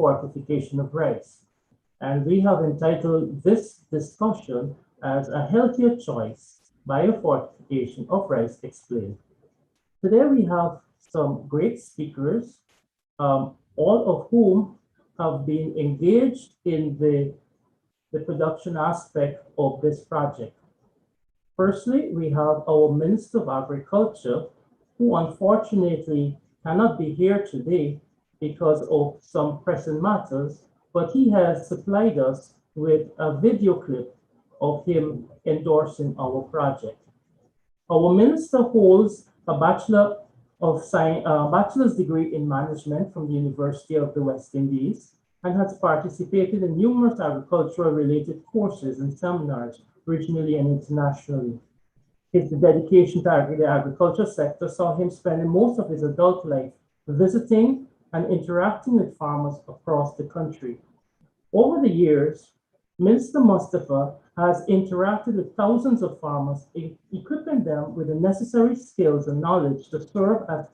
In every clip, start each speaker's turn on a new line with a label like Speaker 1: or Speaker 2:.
Speaker 1: biofortification of rice. And we have entitled this discussion as A Healthier Choice, Biofortification of Rice Explained. Today we have some great speakers, all of whom have been engaged in the production aspect of this project. Firstly, we have our Minister of Agriculture, who unfortunately cannot be here today because of some pressing matters, but he has supplied us with a video clip of him endorsing our project. Our minister holds a bachelor's degree in management from the University of the West Indies and has participated in numerous agricultural related courses and seminars regionally and internationally. His dedication to the agriculture sector saw him spending most of his adult life visiting and interacting with farmers across the country. Over the years, Minister Mustafa has interacted with thousands of farmers, equipping them with the necessary skills and knowledge to serve as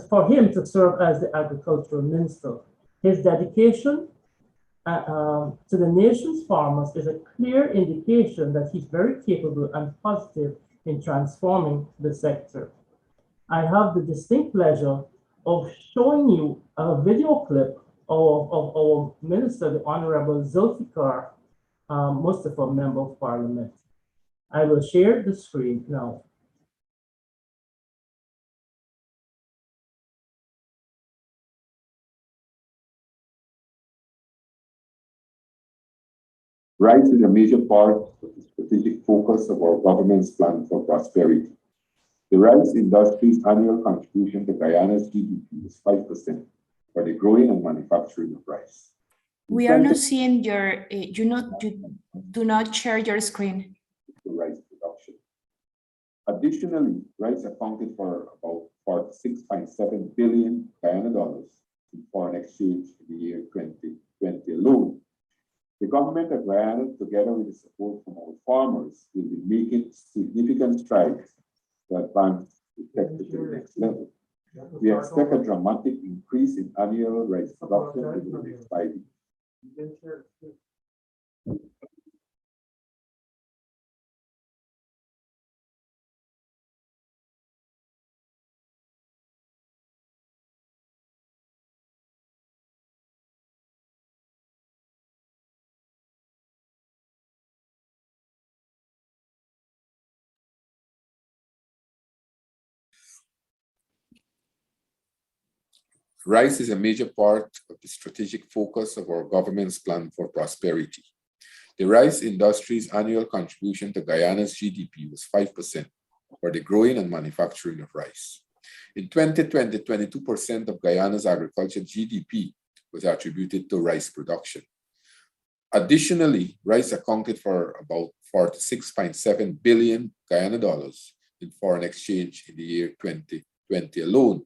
Speaker 1: for him to serve as the agricultural minister. His dedication to the nation's farmers is a clear indication that he's very capable and positive in transforming the sector. I have the distinct pleasure of showing you a video clip of our minister, the Honorable Zulfikar Mustafa, Member of Parliament. I will share the screen now.
Speaker 2: Rice is a major part of the strategic focus of our government's plan for prosperity. The rice industry's annual contribution to Guyana's GDP is 5% for the growing and manufacturing of rice.
Speaker 3: We are not seeing your, you do not share your screen.
Speaker 2: Rice production. Additionally, rice accounted for about 46.7 billion Guyana dollars in foreign exchange in the year 2020 alone. The government of Guyana, together with the support from our farmers, will be making significant strides to advance the sector to the next level. We expect a dramatic increase in annual rice production over the next 5 years. Rice is a major part of the strategic focus of our government's plan for prosperity. The rice industry's annual contribution to Guyana's GDP was 5% for the growing and manufacturing of rice. In 2020, 22% of Guyana's agriculture GDP was attributed to rice production. Additionally, rice accounted for about 46.7 billion Guyana dollars in foreign exchange in the year 2020 alone.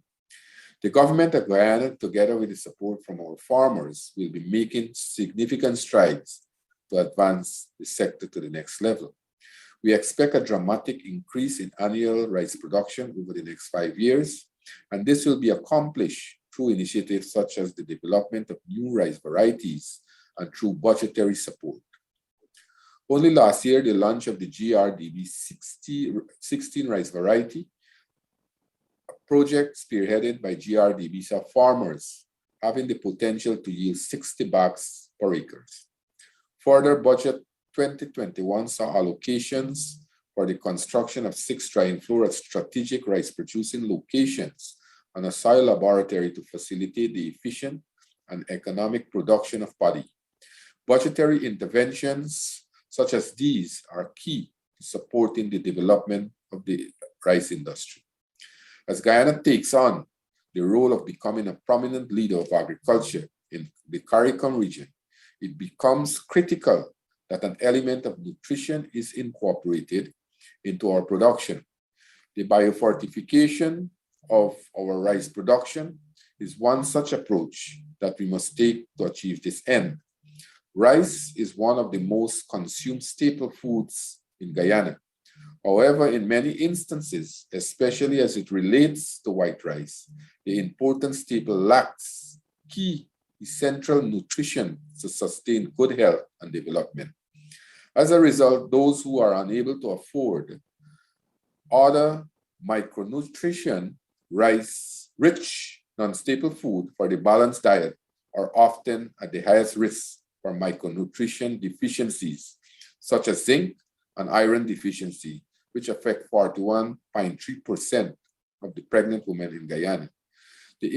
Speaker 2: The government of Guyana, together with the support from our farmers, will be making significant strides to advance the sector to the next level. We expect a dramatic increase in annual rice production over the next 5 years, and this will be accomplished through initiatives such as the development of new rice varieties and through budgetary support. Only last year, the launch of the GRDB 16 rice variety, project spearheaded by GRDB, saw farmers having the potential to yield 60 bags per acre. Further, budget 2021 saw allocations for the construction of 6 drying floor at strategic rice producing locations and a soil laboratory to facilitate the efficient and economic production of paddy. Budgetary interventions such as these are key to supporting the development of the rice industry. As Guyana takes on the role of becoming a prominent leader of agriculture in the CARICOM region, it becomes critical that an element of nutrition is incorporated into our production. The biofortification of our rice production is one such approach that we must take to achieve this end. Rice is one of the most consumed staple foods in Guyana. However, in many instances, especially as it relates to white rice, the important staple lacks key essential nutrition to sustain good health and development. As a result, those who are unable to afford other micronutrition, rice-rich, non-staple food for the balanced diet are often at the highest risk for micronutrition deficiencies, such as zinc and iron deficiency, which affect 41.3% of the pregnant women in Guyana. The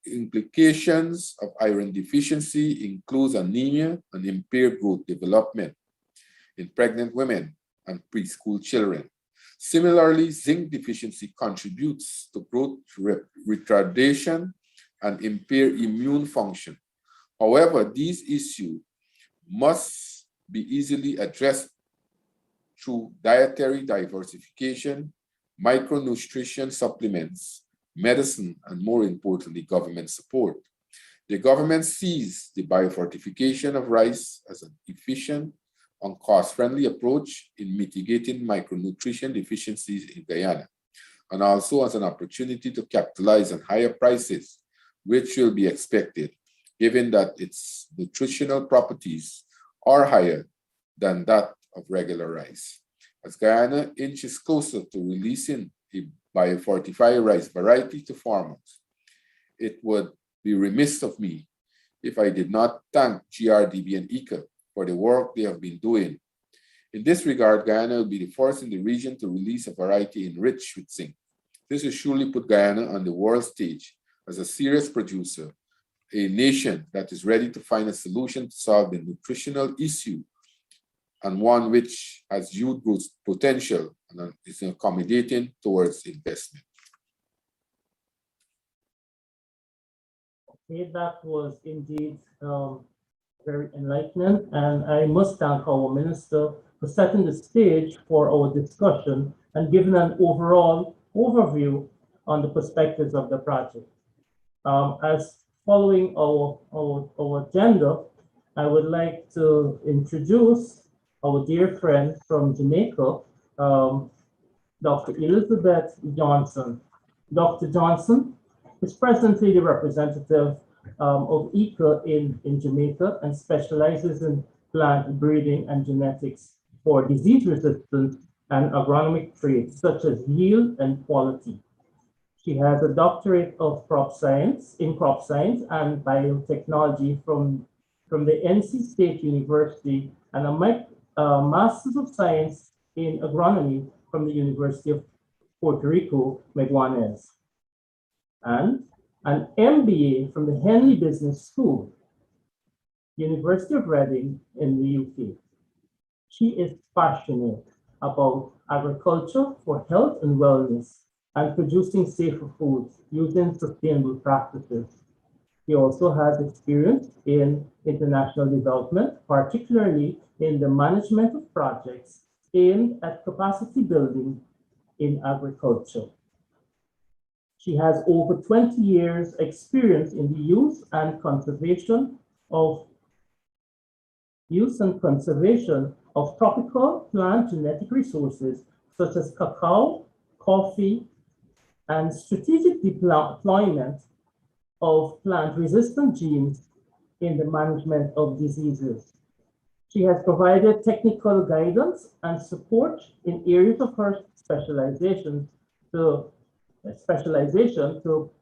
Speaker 2: implications of iron deficiency includes anemia and impaired growth development in pregnant women and preschool children. Similarly, zinc deficiency contributes to growth retardation and impaired immune function. However, these issues must be easily addressed through dietary diversification, micronutrition supplements, medicine, and more importantly, government support. The government sees the biofortification of rice as an efficient and cost-friendly approach in mitigating micronutrition deficiencies in Guyana, and also as an opportunity to capitalize on higher prices, which will be expected, given that its nutritional properties are higher than that of regular rice. As Guyana inches closer to releasing a biofortified rice variety to farmers, it would be remiss of me if I did not thank GRDB and ICA for the work they have been doing. In this regard, Guyana will be the first in the region to release a variety enriched with zinc. This will surely put Guyana on the world stage as a serious producer, a nation that is ready to find a solution to solve the nutritional issue, and one which has huge growth potential and is accommodating towards investment.
Speaker 1: Okay, that was indeed very enlightening, and I must thank our minister for setting the stage for our discussion and giving an overall overview on the perspectives of the project. As following our agenda, I would like to introduce our dear friend from Jamaica, Dr. Elizabeth Johnson. Dr. Johnson is presently the representative of ICA in Jamaica and specializes in plant breeding and genetics for disease resistance and agronomic traits such as yield and quality. She has a doctorate of crop science and biotechnology from the NC State University and a Master's of Science in Agronomy from the University of Puerto Rico, Meguanes, and an MBA from the Henley Business School, University of Reading in the UK. She is passionate about agriculture for health and wellness and producing safer foods using sustainable practices. She also has experience in international development, particularly in the management of projects aimed at capacity building in agriculture. She has over 20 years experience in the use and conservation of tropical plant genetic resources such as cacao, coffee, and strategic deployment of plant-resistant genes in the management of diseases. She has provided technical guidance and support in areas of her specialization to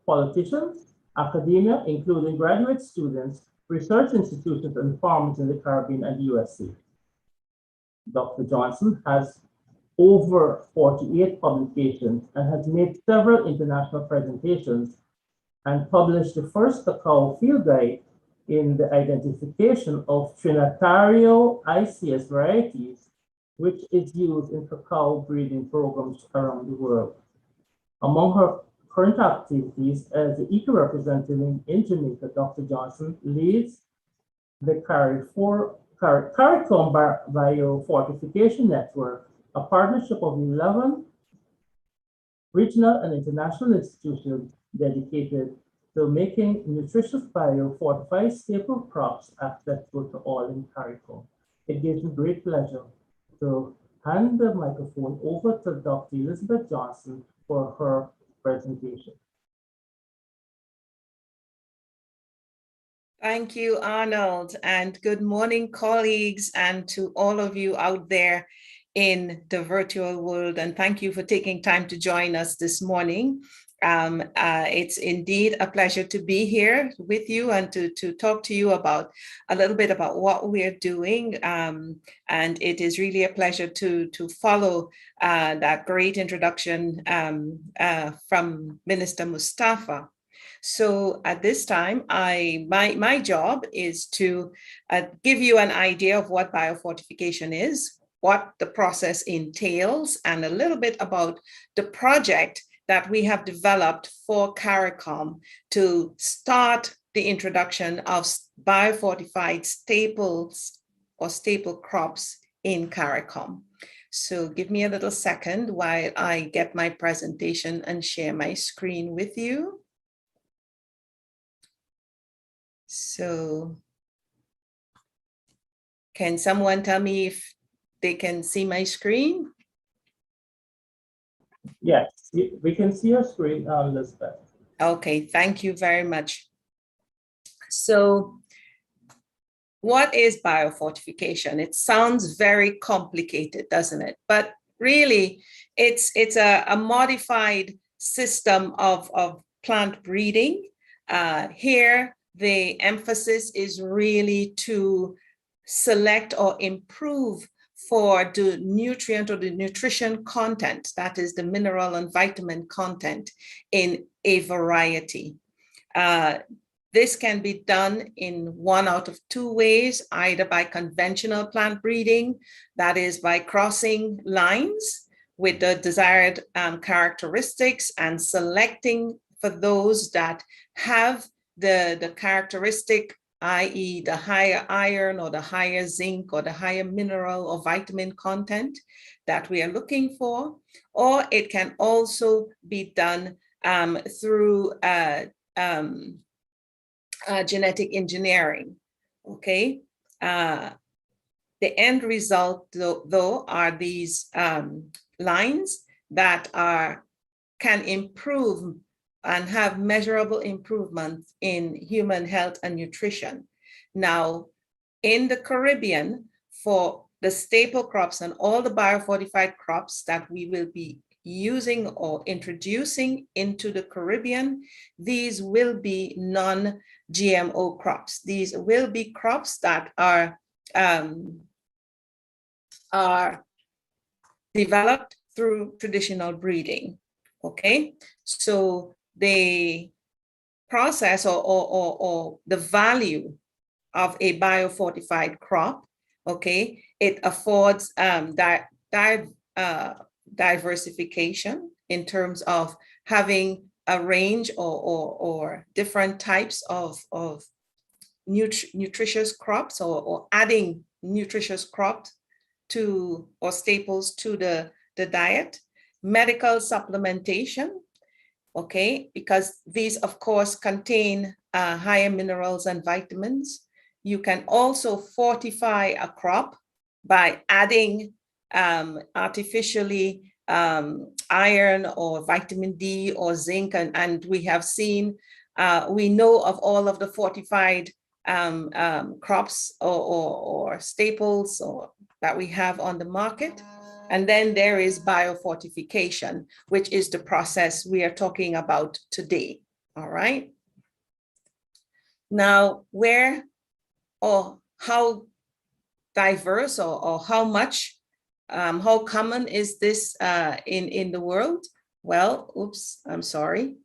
Speaker 1: politicians, academia, including graduate students, research institutions, and farmers in the Caribbean and USA. Dr. Johnson has over 48 publications and has made several international presentations and published the first cacao field guide in the identification of Trinitario ICS varieties, which is used in cacao breeding programs around the world. Among her current activities as the ICA representative in Jamaica, Dr. Johnson leads the CARICOM Biofortification Network, a partnership of 11 regional and international institutions dedicated to making nutritious biofortified staple crops accessible to all in CARICOM. It gives me great pleasure to hand the microphone over to Dr. Elizabeth Johnson for her presentation.
Speaker 4: Thank you, Arnold, and good morning, colleagues, and to all of you out there in the virtual world. And thank you for taking time to join us this morning. It's indeed a pleasure to be here with you and to talk to you about a little bit about what we're doing. And it is really a pleasure to follow that great introduction from Minister Mustafa. So at this time, my job is to give you an idea of what biofortification is, what the process entails, and a little bit about the project that we have developed for CARICOM to start the introduction of biofortified staples or staple crops in CARICOM. So give me a little second while I get my presentation and share my screen with you. So can someone tell me if they can see my screen?
Speaker 1: Yes, we can see your screen, Elizabeth.
Speaker 4: Okay, thank you very much. So what is biofortification? It sounds very complicated, doesn't it? But really, it's a modified system of plant breeding. Here, the emphasis is really to select or improve for the nutrient or the nutrition content, that is the mineral and vitamin content in a variety. This can be done in one out of two ways, either by conventional plant breeding, that is by crossing lines with the desired characteristics and selecting for those that have the characteristic, i.e. the higher iron or the higher zinc or the higher mineral or vitamin content that we are looking for, or it can also be done through genetic engineering, okay? The end result, though, are these lines that can improve and have measurable improvements in human health and nutrition. Now, in the Caribbean, for the staple crops and all the biofortified crops that we will be using or introducing into the Caribbean, these will be non-GMO crops. These will be crops that are developed through traditional breeding, okay? So the process or the value of a biofortified crop, okay, it affords diversification in terms of having a range or different types of nutritious crops or adding nutritious crops to or staples to the diet. Medical supplementation, okay, because these of course contain higher minerals and vitamins. You can also fortify a crop by adding artificially iron or vitamin D or zinc, and we have seen, we know of all of the fortified crops or staples that we have on the market. And then there is biofortification, which is the process we are talking about today, all right? Now, where or how diverse or how much, how common is this in the world? Well, oops, I'm sorry.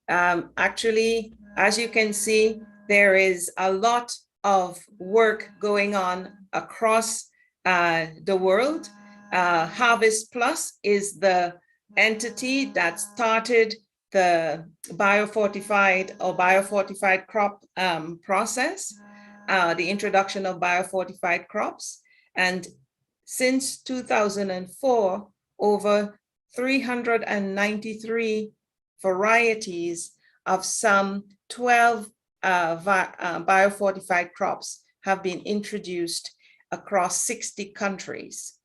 Speaker 4: Actually, as you can see, there is a lot of work going on across the world. Harvest Plus is the entity that started the biofortified crop process, the introduction of biofortified crops. And since 2004, over 393 varieties of some 12 biofortified crops have been introduced across 60 countries.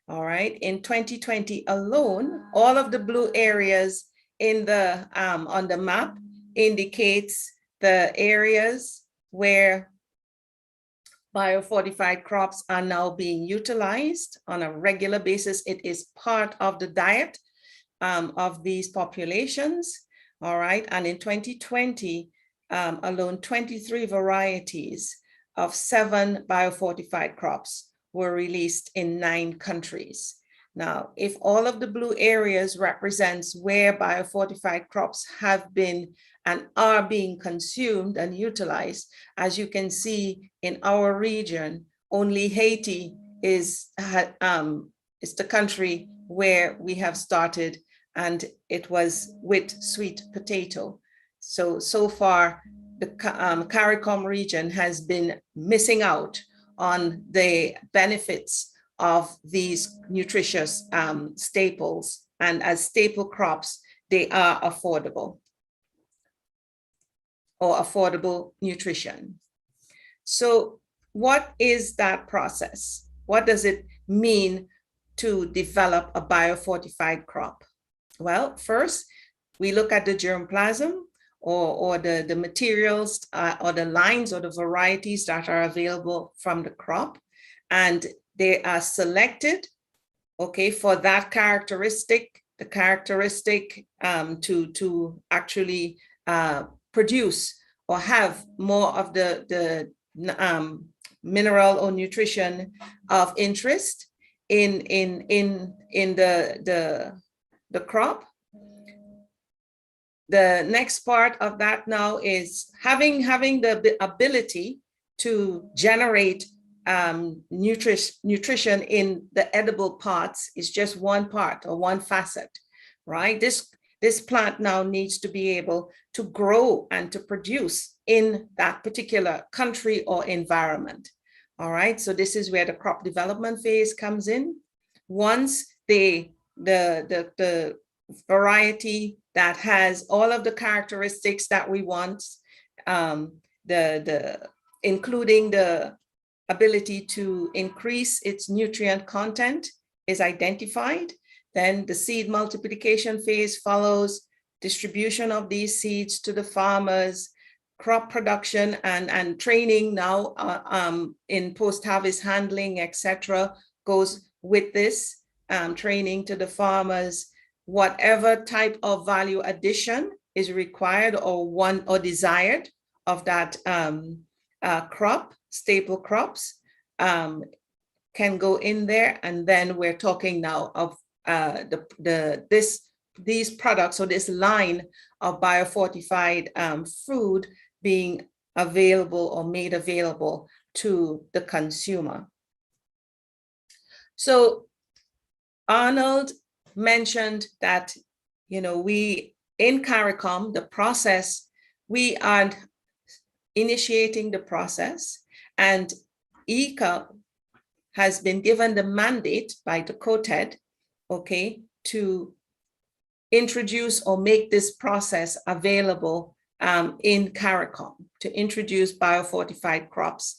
Speaker 4: All right, in 2020 alone, all of the blue areas in the on the map indicates the areas where biofortified crops are now being utilized on a regular basis. It is part of the diet of these populations, all right? And in 2020, alone 23 varieties of 7 biofortified crops were released in 9 countries. Now, if all of the blue areas represents where biofortified crops have been and are being consumed and utilized, as you can see in our region, only Haiti is the country where we have started, and it was with sweet potato. So far, the CARICOM region has been missing out on the benefits of these nutritious staples. And as staple crops, they are affordable, or affordable nutrition. So what is that process? What does it mean to develop a biofortified crop? Well, first, we look at the germplasm, or the materials or the lines or the varieties that are available from the crop, and they are selected, okay, for that characteristic, the characteristic to actually produce or have more of the mineral or nutrition of interest in the crop. The next part of that now is having the ability to generate nutrition in the edible parts is just one part or one facet, right? This plant now needs to be able to grow and to produce in that particular country or environment. All right, so this is where the crop development phase comes in. Once the variety that has all of the characteristics that we want, including the ability to increase its nutrient content is identified, then the seed multiplication phase follows, distribution of these seeds to the farmers, crop production and training now in post-harvest handling, etc., goes with this training to the farmers. Whatever type of value addition is required or desired of that crop, staple crops, can go in there. And then we're talking now of these products, or this line of biofortified food being available or made available to the consumer. So Arnold mentioned that, we in CARICOM, the process, we are initiating the process, and ICA has been given the mandate by the COTED, okay, to introduce or make this process available in CARICOM, to introduce biofortified crops,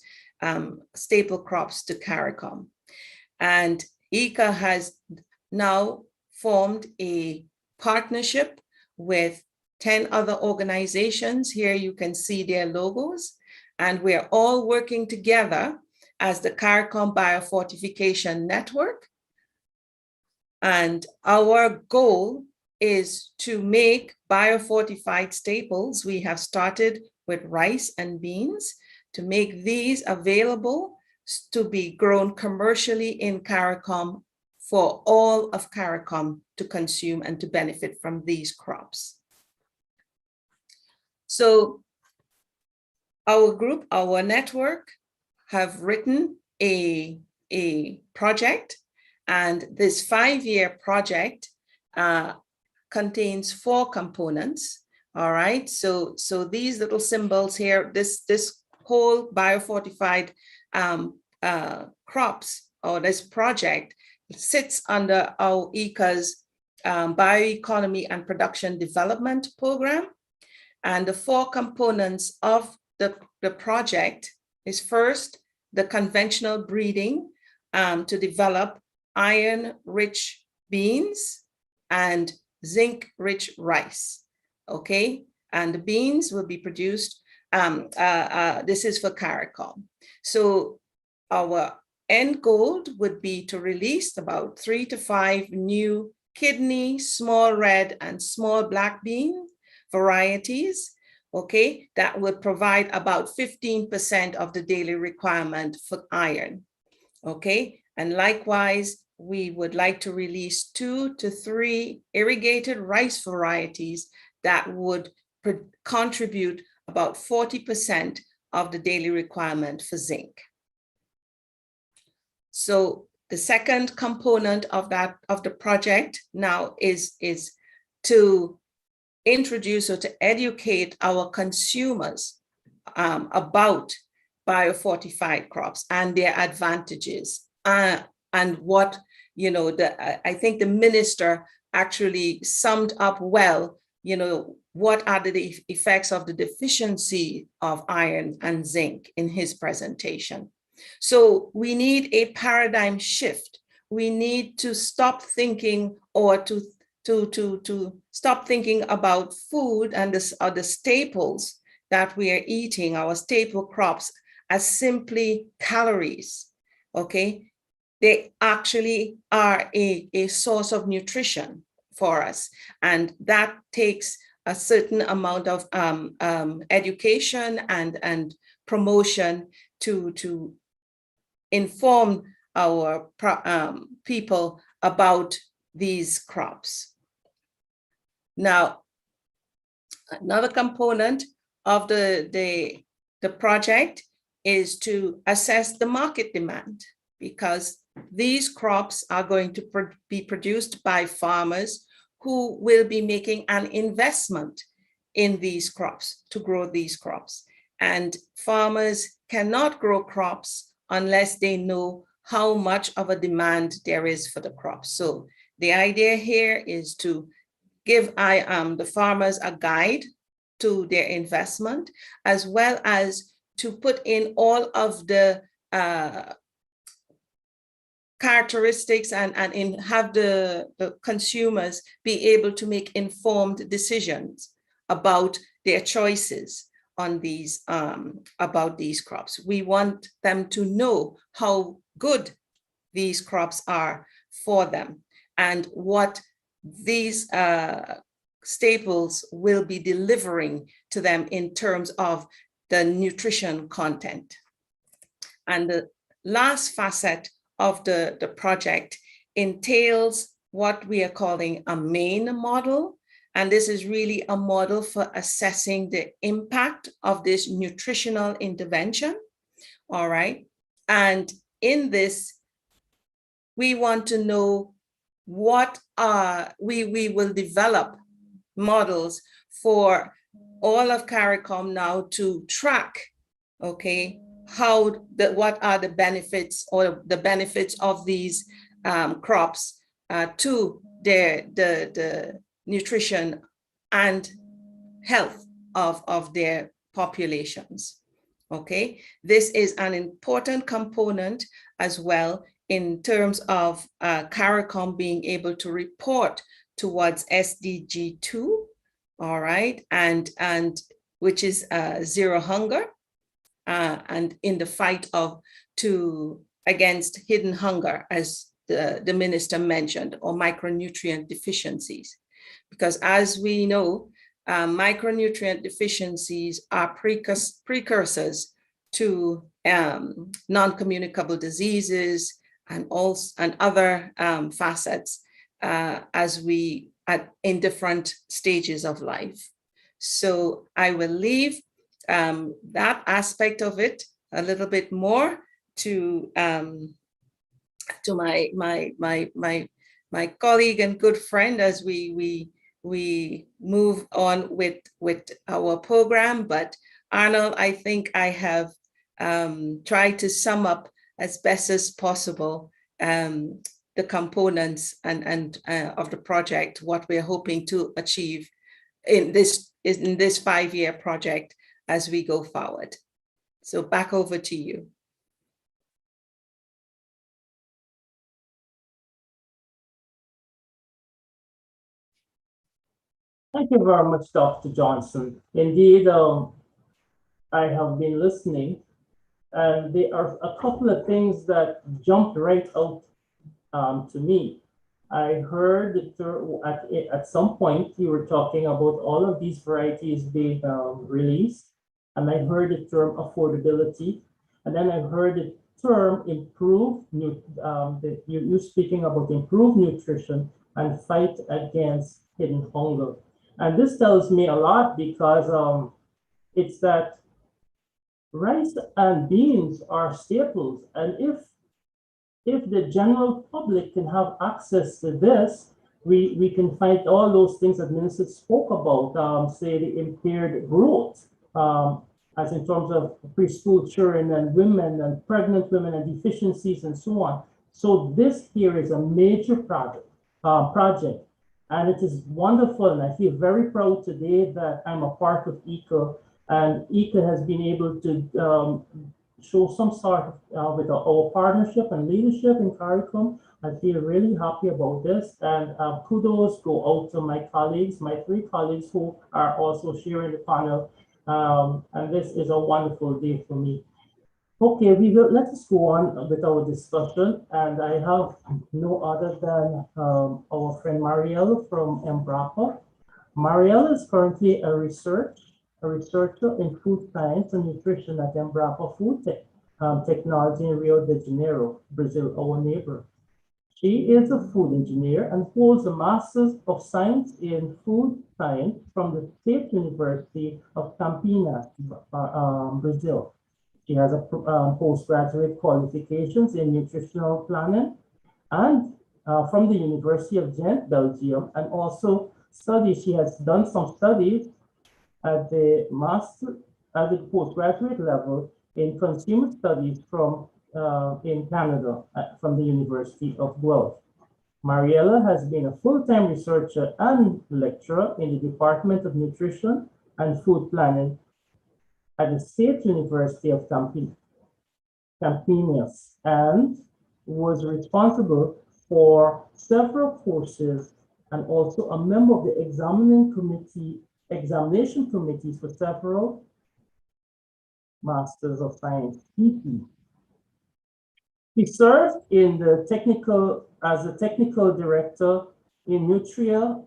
Speaker 4: staple crops to CARICOM. And ICA has now formed a partnership with 10 other organizations. Here you can see their logos, and we're all working together as the CARICOM Biofortification Network. And our goal is to make biofortified staples. We have started with rice and beans, to make these available to be grown commercially in CARICOM for all of CARICOM to consume and to benefit from these crops. So our group, our network, have written a project, and this 5-year project contains 4 components. All right, so these little symbols here, this whole biofortified crops, or this project, sits under our ICA's Bioeconomy and Production Development Program. And the 4 components of the project is, first, the conventional breeding to develop iron-rich beans and zinc-rich rice, okay? And the beans will be produced this is for CARICOM. So our end goal would be to release about 3 to 5 new kidney, small red, and small black bean varieties, okay, that would provide about 15% of the daily requirement for iron, okay? And likewise, we would like to release 2 to 3 irrigated rice varieties that would contribute about 40% of the daily requirement for zinc. So the second component of the project now is to introduce or to educate our consumers about biofortified crops and their advantages, and what, you know, I think the minister actually summed up well, you know, what are the effects of the deficiency of iron and zinc in his presentation. So we need a paradigm shift. We need to stop thinking, or to stop thinking about food and the staples that we are eating, our staple crops, as simply calories, okay? They actually are a source of nutrition for us. And that takes a certain amount of education and promotion to inform our people about these crops. Now, another component of the project is to assess the market demand, because these crops are going to be produced by farmers who will be making an investment in these crops, to grow these crops. And farmers cannot grow crops unless they know how much of a demand there is for the crops. So the idea here is to give the farmers a guide to their investment, as well as to put in all of the characteristics and have the consumers be able to make informed decisions about their choices on these, about these crops. We want them to know how good these crops are for them and what these staples will be delivering to them in terms of the nutrition content. And the last facet of the project entails what we are calling a main model. And this is really a model for assessing the impact of this nutritional intervention, all right? And in this, we want to know what we will develop models for all of CARICOM now to track, okay, what are the benefits, or the benefits of these crops to the nutrition and health of their populations. Okay, this is an important component as well in terms of CARICOM being able to report towards SDG 2, all right, and which is zero hunger, and in the fight against hidden hunger, as the minister mentioned, or micronutrient deficiencies. Because as we know, micronutrient deficiencies are precursors to non-communicable diseases and other facets in different stages of life. So I will leave that aspect of it a little bit more to my colleague and good friend as we move on with our program. But Arnold, I think I have tried to sum up as best as possible the components and of the project, what we're hoping to achieve in this 5-year project as we go forward. So back over to you.
Speaker 1: Thank you very much, Dr. Johnson. Indeed, I have been listening, and there are a couple of things that jumped right out to me. I heard at some point you were talking about all of these varieties being released, and I heard the term affordability, and then I heard the term you speaking about improved nutrition and fight against hidden hunger. And this tells me a lot because it's that rice and beans are staples, and if the general public can have access to this, we can find all those things that Minister spoke about, say the impaired growth, as in terms of preschool children and women and pregnant women and deficiencies and so on. So this here is a major project, and it is wonderful, and I feel very proud today that I'm a part of ECA, and ECA has been able to show some sort of with our partnership and leadership in CARICOM. I feel really happy about this, and kudos go out to my colleagues, my three colleagues who are also sharing the panel, and this is a wonderful day for me. Okay, let us go on with our discussion, and I have no other than our friend Mariella from Embrapa. Mariella is currently a researcher in food science and nutrition at Embrapa Food Technology in Rio de Janeiro, Brazil, our neighbor. She is a food engineer and holds a Master's of Science in Food Science from the State University of Campinas, Brazil. She has a postgraduate qualifications in nutritional planning and from the University of Ghent, Belgium, and also she has done some studies at the postgraduate level in consumer studies from in Canada from the University of Guelph. Mariella has been a full-time researcher and lecturer in the Department of Nutrition and Food Planning at the State University of Campinas, and was responsible for several courses and also a member of the examination committees for several Masters of Science theses. He served in as a technical director in Nutria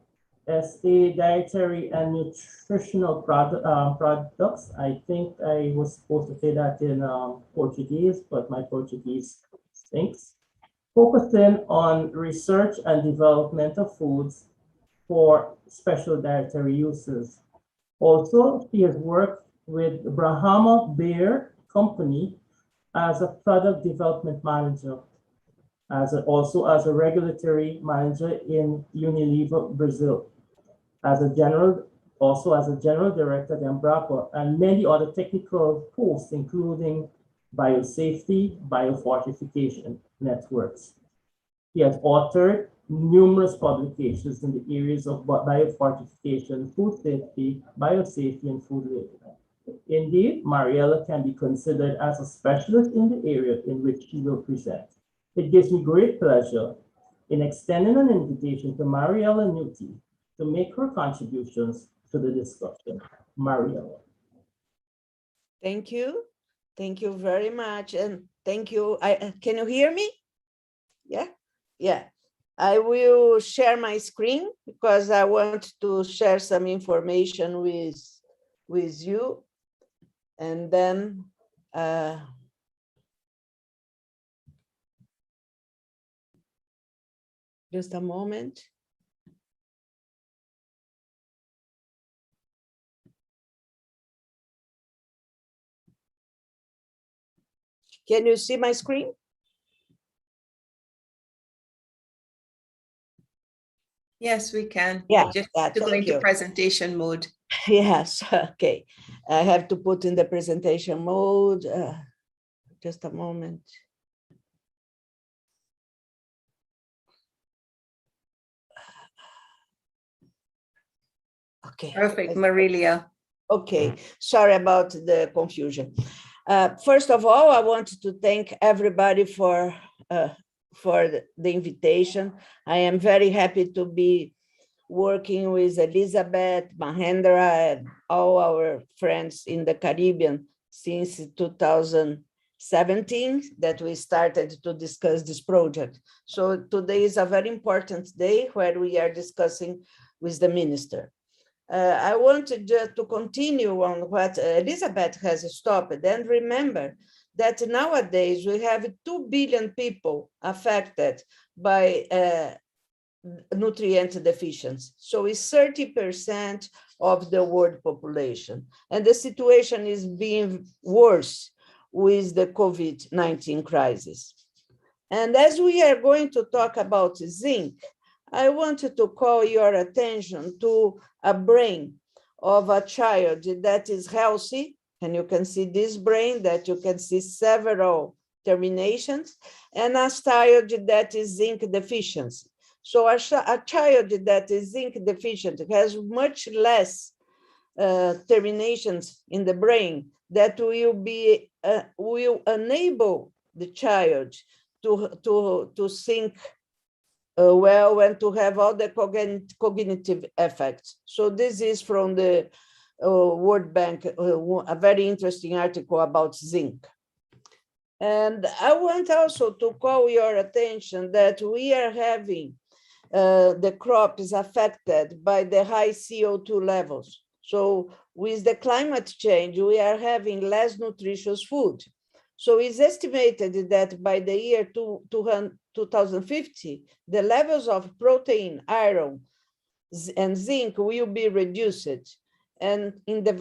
Speaker 1: SA Dietary and Nutritional Products. I think I was supposed to say that in Portuguese, but my Portuguese stinks. Focusing on research and development of foods for special dietary uses. Also, he has worked with Brahma Beer Company as a product development manager, also as a regulatory manager in Unilever Brazil, as a general director at Embrapa, and many other technical posts, including biosafety, biofortification networks. He has authored numerous publications in the areas of biofortification, food safety, biosafety, and food labeling. Indeed, Mariella can be considered as a specialist in the area in which she will present. It gives me great pleasure in extending an invitation to Mariella Nuti to make her contributions to the discussion. Mariella.
Speaker 5: Thank you. Thank you very much. And thank you. Can you hear me? Yeah? Yeah. I will share my screen because I want to share some information with you. And then just a moment. Can you see my screen?
Speaker 4: Yes, we can.
Speaker 5: Yeah,
Speaker 4: Just
Speaker 5: yeah,
Speaker 4: to go
Speaker 5: thank
Speaker 4: into
Speaker 5: you.
Speaker 4: presentation mode.
Speaker 5: Yes, okay. I have to put in the presentation mode. Just a moment. Okay.
Speaker 4: Perfect, Marilia.
Speaker 5: Okay, sorry about the confusion. First of all, I want to thank everybody for the invitation. I am very happy to be working with Elizabeth, Mahendra, and all our friends in the Caribbean since 2017 that we started to discuss this project. So today is a very important day where we are discussing with the minister. I wanted just to continue on what Elizabeth has stopped, and remember that nowadays we have 2 billion people affected by nutrient deficiency. So it's 30% of the world population. And the situation is being worse with the COVID-19 crisis. And as we are going to talk about zinc, I wanted to call your attention to a brain of a child that is healthy. And you can see this brain that you can see several terminations, and a child that is zinc deficiency. So a child that is zinc deficient has much less terminations in the brain that will enable the child to think well and to have all the cognitive effects. So this is from the World Bank, a very interesting article about zinc. And I want also to call your attention that we are having the crop is affected by the high CO2 levels. So with the climate change, we are having less nutritious food. So it's estimated that by the year 2050, the levels of protein, iron, and zinc will be reduced. And in the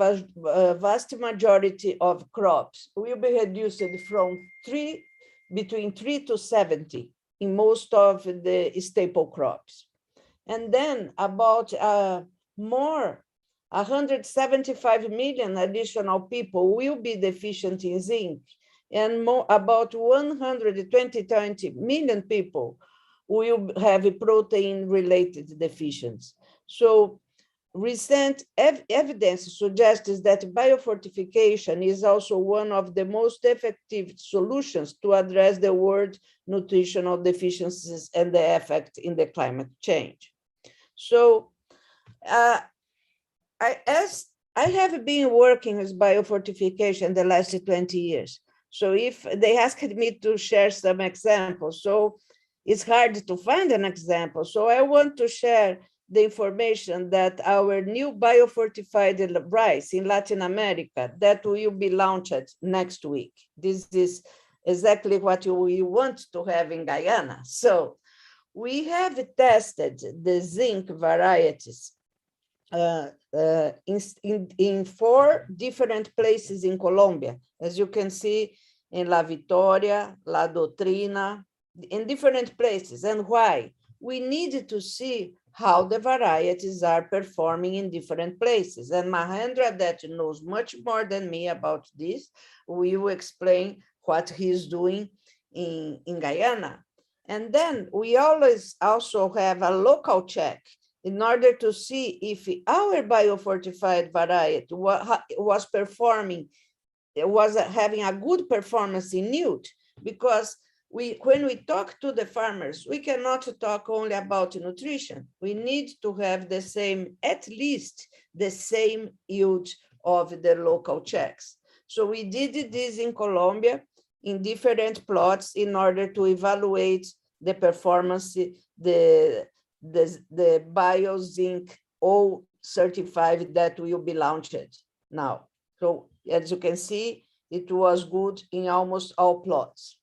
Speaker 5: vast majority of crops will be reduced from between 3 to 70 in most of the staple crops. And then about 175 million additional people will be deficient in zinc, and about 120 million people will have a protein-related deficiency. So recent evidence suggests that biofortification is also one of the most effective solutions to address the world nutritional deficiencies and the effect in the climate change. So I have been working with biofortification the last 20 years. So if they asked me to share some examples, so it's hard to find an example. So I want to share the information that our new biofortified rice in Latin America that will be launched next week. This is exactly what we want to have in Guyana. So we have tested the zinc varieties in 4 different places in Colombia, as you can see in La Victoria, La Doutrina, in different places. And why? We need to see how the varieties are performing in different places. And Mahendra, that knows much more than me about this, will explain what he's doing in Guyana. And then we always also have a local check in order to see if our biofortified variety was having a good performance in yield, because when we talk to the farmers, we cannot talk only about nutrition. We need to have the same, at least the same yield of the local checks. So we did this in Colombia in different plots in order to evaluate the performance, the Bio Zinc O certified that will be launched now. So as you can see, it was good in almost all plots.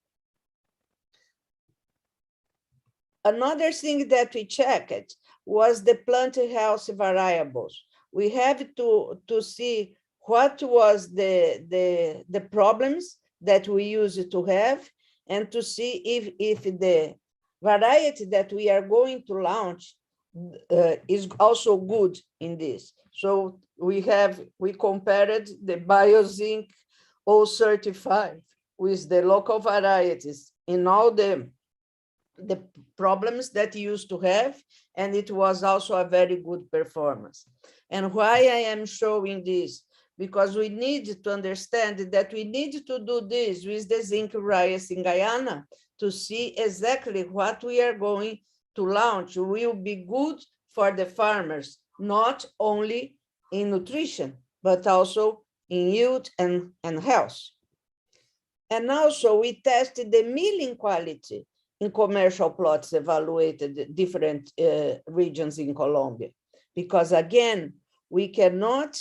Speaker 5: Another thing that we checked was the plant health variables. We have to see what was the problems that we used to have, and to see if the variety that we are going to launch is also good in this. So we compared the BioZinc O certified with the local varieties in all the problems that you used to have, and it was also a very good performance. And why I am showing this? Because we need to understand that we need to do this with the zinc rice in Guyana to see exactly what we are going to launch will be good for the farmers, not only in nutrition, but also in yield and health. And also we tested the milling quality in commercial plots evaluated in different regions in Colombia, because again, we cannot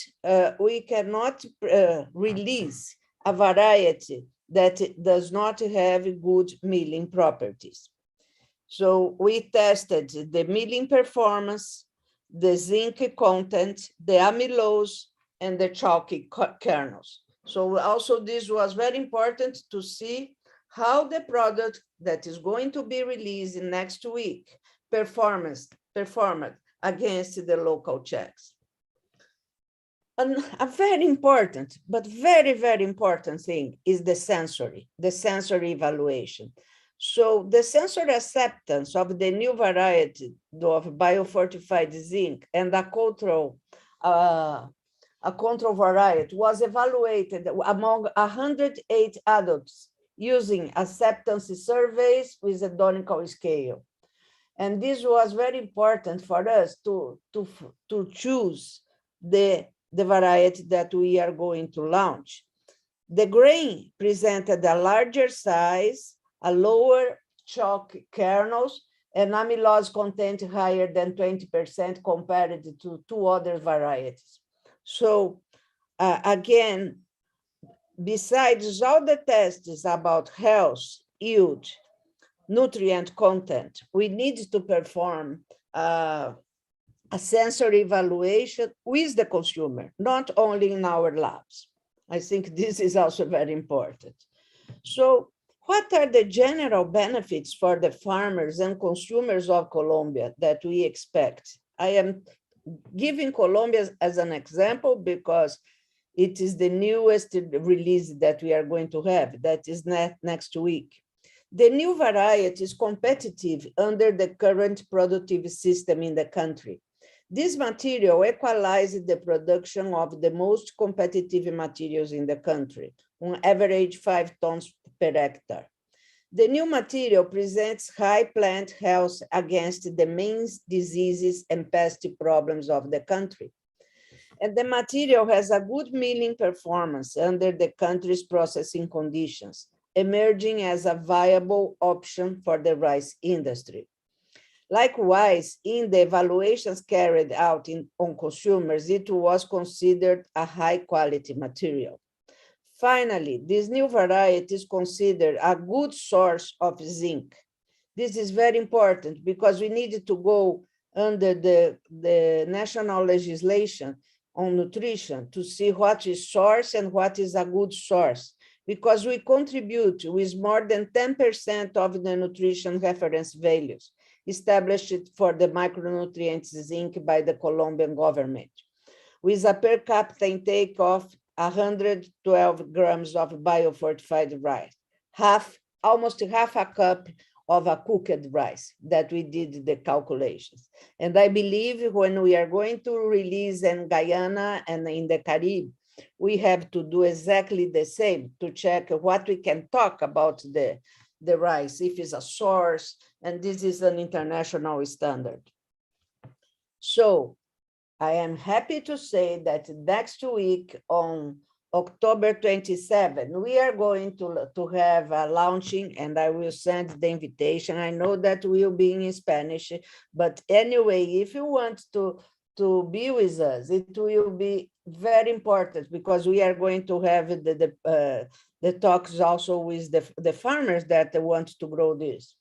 Speaker 5: release a variety that does not have good milling properties. So we tested the milling performance, the zinc content, the amylose, and the chalky kernels. So also this was very important to see how the product that is going to be released next week performed against the local checks. And a very important, but very, very important thing is the sensory evaluation. So the sensory acceptance of the new variety of biofortified zinc and a control variety was evaluated among 108 adults using acceptance surveys with a Donegal scale. And this was very important for us to choose the variety that we are going to launch. The grain presented a larger size, a lower chalk kernels, and amylose content higher than 20% compared to two other varieties. So again, besides all the tests about health, yield, nutrient content, we need to perform a sensory evaluation with the consumer, not only in our labs. I think this is also very important. So what are the general benefits for the farmers and consumers of Colombia that we expect? I am giving Colombia as an example because it is the newest release that we are going to have, that is next week. The new variety is competitive under the current productive system in the country. This material equalizes the production of the most competitive materials in the country, on average 5 tons per hectare. The new material presents high plant health against the main diseases and pest problems of the country. And the material has a good milling performance under the country's processing conditions, emerging as a viable option for the rice industry. Likewise, in the evaluations carried out on consumers, it was considered a high-quality material. Finally, this new variety is considered a good source of zinc. This is very important because we needed to go under the national legislation on nutrition to see what is source and what is a good source, because we contribute with more than 10% of the nutrition reference values established for the micronutrients zinc by the Colombian government, with a per capita intake of 112 grams of biofortified rice, almost half a cup of a cooked rice that we did the calculations. And I believe when we are going to release in Guyana and in the Caribbean, we have to do exactly the same to check what we can talk about the rice, if it's a source, and this is an international standard. So I am happy to say that next week on October 27, we are going to have a launching, and I will send the invitation. I know that will be in Spanish, but anyway, if you want to be with us, it will be very important because we are going to have the talks also with the farmers that want to grow this.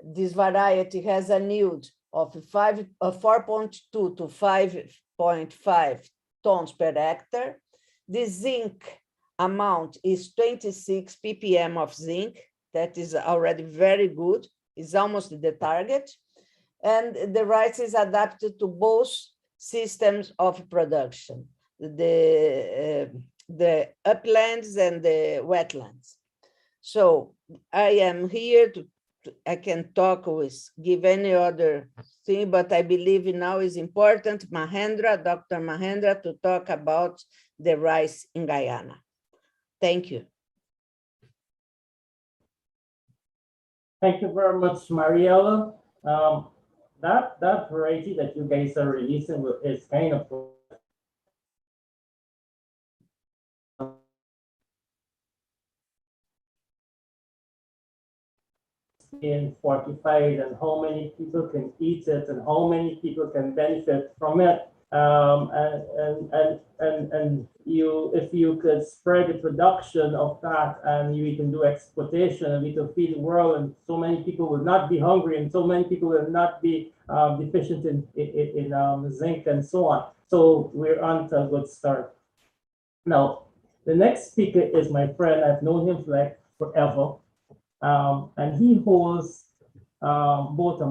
Speaker 5: This variety has a yield of 4.2 to 5.5 tons per hectare. The zinc amount is 26 ppm of zinc. That is already very good. It's almost the target. And the rice is adapted to both systems of production, the uplands and the wetlands. So I am here I can talk give any other thing, but I believe now is important, Dr. Mahendra, to talk about the rice in Guyana. Thank you.
Speaker 1: Thank you very much, Mariela. That variety that you guys are releasing is kind of being fortified and how many people can eat it and how many people can benefit from it. And you, if you could spread the production of that and you can do exportation and we can feed the world and so many people will not be hungry and so many people will not be deficient in zinc and so on. So we're on to a good start. Now, the next speaker is my friend. I've known him for like forever. And he holds both a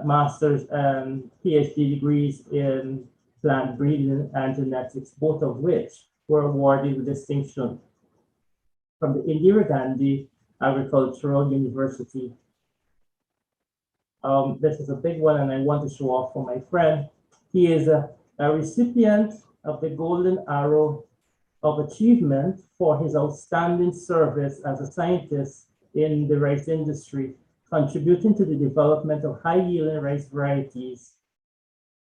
Speaker 1: master's and PhD degrees in plant breeding and genetics, both of which were awarded with distinction from the Indira Gandhi Agricultural University. This is a big one, and I want to show off for my friend. He is a recipient of the Golden Arrow of Achievement for his outstanding service as a scientist in the rice industry, contributing to the development of high-yielding rice varieties,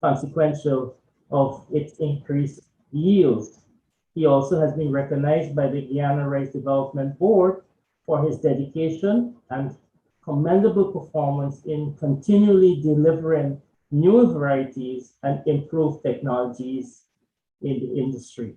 Speaker 1: consequential of its increased yields. He also has been recognized by the Guyana Rice Development Board for his dedication and commendable performance in continually delivering new varieties and improved technologies in the industry.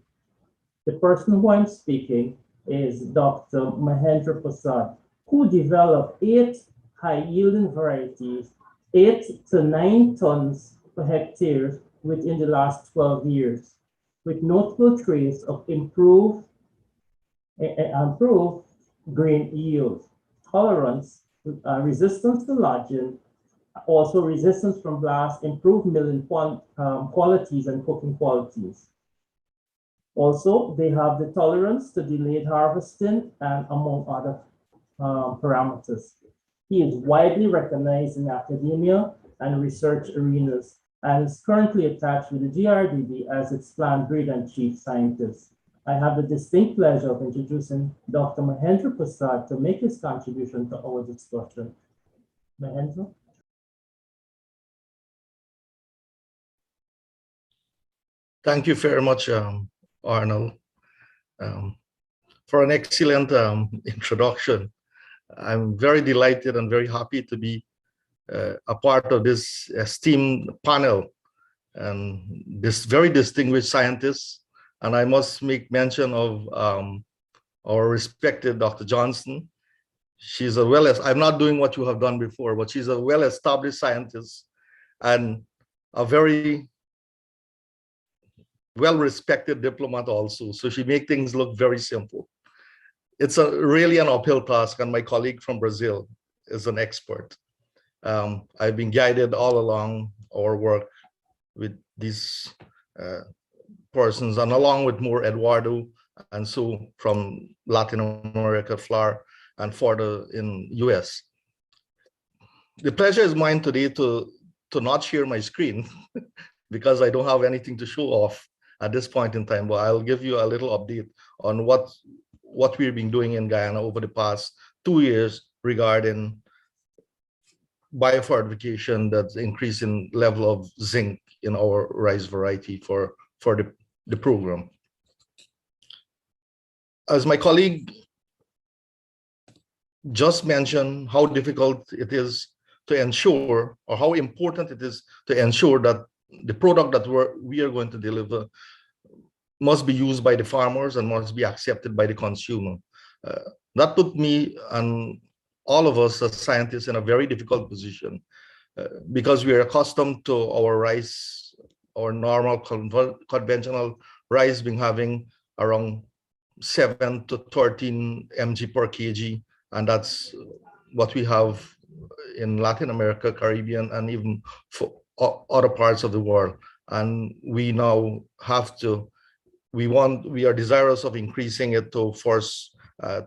Speaker 1: The person who I'm speaking is Dr. Mahendraprasad, who developed 8 high-yielding varieties, 8 to 9 tons per hectare within the last 12 years, with notable traits of improved grain yield, tolerance, resistance to lodging, also resistance from blast, improved milling qualities and cooking qualities. Also, they have the tolerance to delayed harvesting and among other parameters. He is widely recognized in academia and research arenas and is currently attached with the GRDB as its plant breeder and chief scientist. I have the distinct pleasure of introducing Dr. Mahendraprasad to make his contribution to our discussion. Mahendra?
Speaker 6: Thank you very much, Arnold, for an excellent introduction. I'm very delighted and very happy to be a part of this esteemed panel and this very distinguished scientist. And I must make mention of our respected Dr. Johnson. She's a I'm not doing what you have done before, but she's a well-established scientist and a very well-respected diplomat also. So she makes things look very simple. It's really an uphill task, and my colleague from Brazil is an expert. I've been guided all along our work with these persons, and along with more Eduardo and so from Latin America, FLAR, and further in US. The pleasure is mine today to not share my screen because I don't have anything to show off at this point in time, but I'll give you a little update on what we've been doing in Guyana over the past 2 years regarding biofortification, that's increasing level of zinc in our rice variety for the program. As my colleague just mentioned, how difficult it is to ensure, or how important it is to ensure that the product that we are going to deliver must be used by the farmers and must be accepted by the consumer. That put me and all of us as scientists in a very difficult position because we are accustomed to our rice, our normal conventional rice being having around 7 to 13 mg per kg, and that's what we have in Latin America, Caribbean, and even for other parts of the world. And we now have to, we are desirous of increasing it to first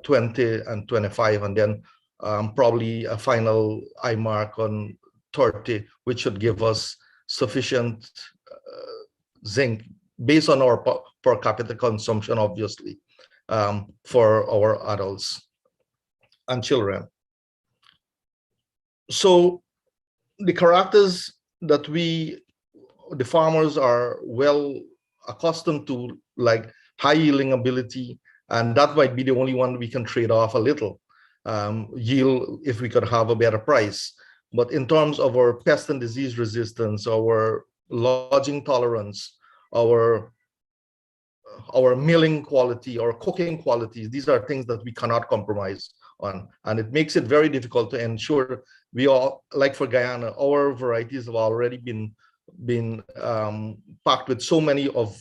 Speaker 6: 20 and 25, and then probably a final high mark on 30, which should give us sufficient zinc based on our per capita consumption, obviously, for our adults and children. So the characters that the farmers are well accustomed to, like high yielding ability, and that might be the only one we can trade off a little. yield if we could have a better price. But in terms of our pest and disease resistance, our lodging tolerance, our milling quality, our cooking qualities, these are things that we cannot compromise on. And it makes it very difficult to ensure we all, like for Guyana, our varieties have already been packed with so many of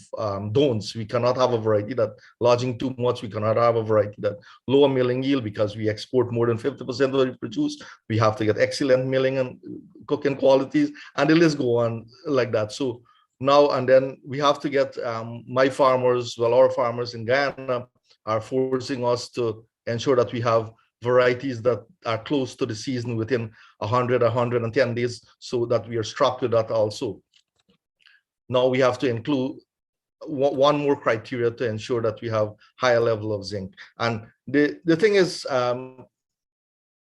Speaker 6: don'ts. We cannot have a variety that lodging too much. We cannot have a variety that lower milling yield because we export more than 50% of what we produce. We have to get excellent milling and cooking qualities, and the list go on like that. So now and then we have to get my farmers, well, our farmers in Guyana are forcing us to ensure that we have varieties that are close to the season within 100, 110 days, so that we are strapped with that also. Now we have to include one more criteria to ensure that we have higher level of zinc. And the thing is,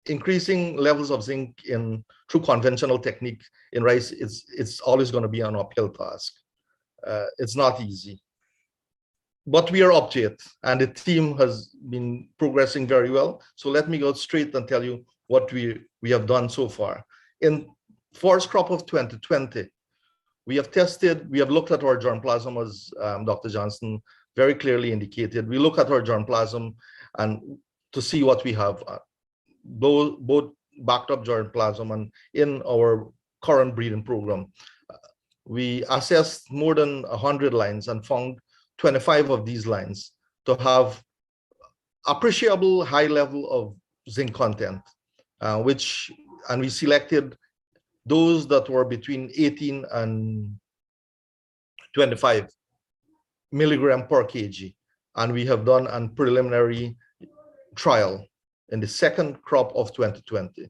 Speaker 6: increasing levels of zinc through conventional technique in rice, it's always going to be an uphill task. It's not easy. But we are up to it, and the team has been progressing very well. So let me go straight and tell you what we have done so far. In first crop of 2020, we have looked at our germplasm, as Dr. Johnson very clearly indicated. We look at our germplasm and to see what we have, both backed up germplasm and in our current breeding program. We assessed more than 100 lines and found 25 of these lines to have appreciable high level of zinc content, and we selected those that were between 18 and 25 milligram per kg. And we have done a preliminary trial in the second crop of 2020.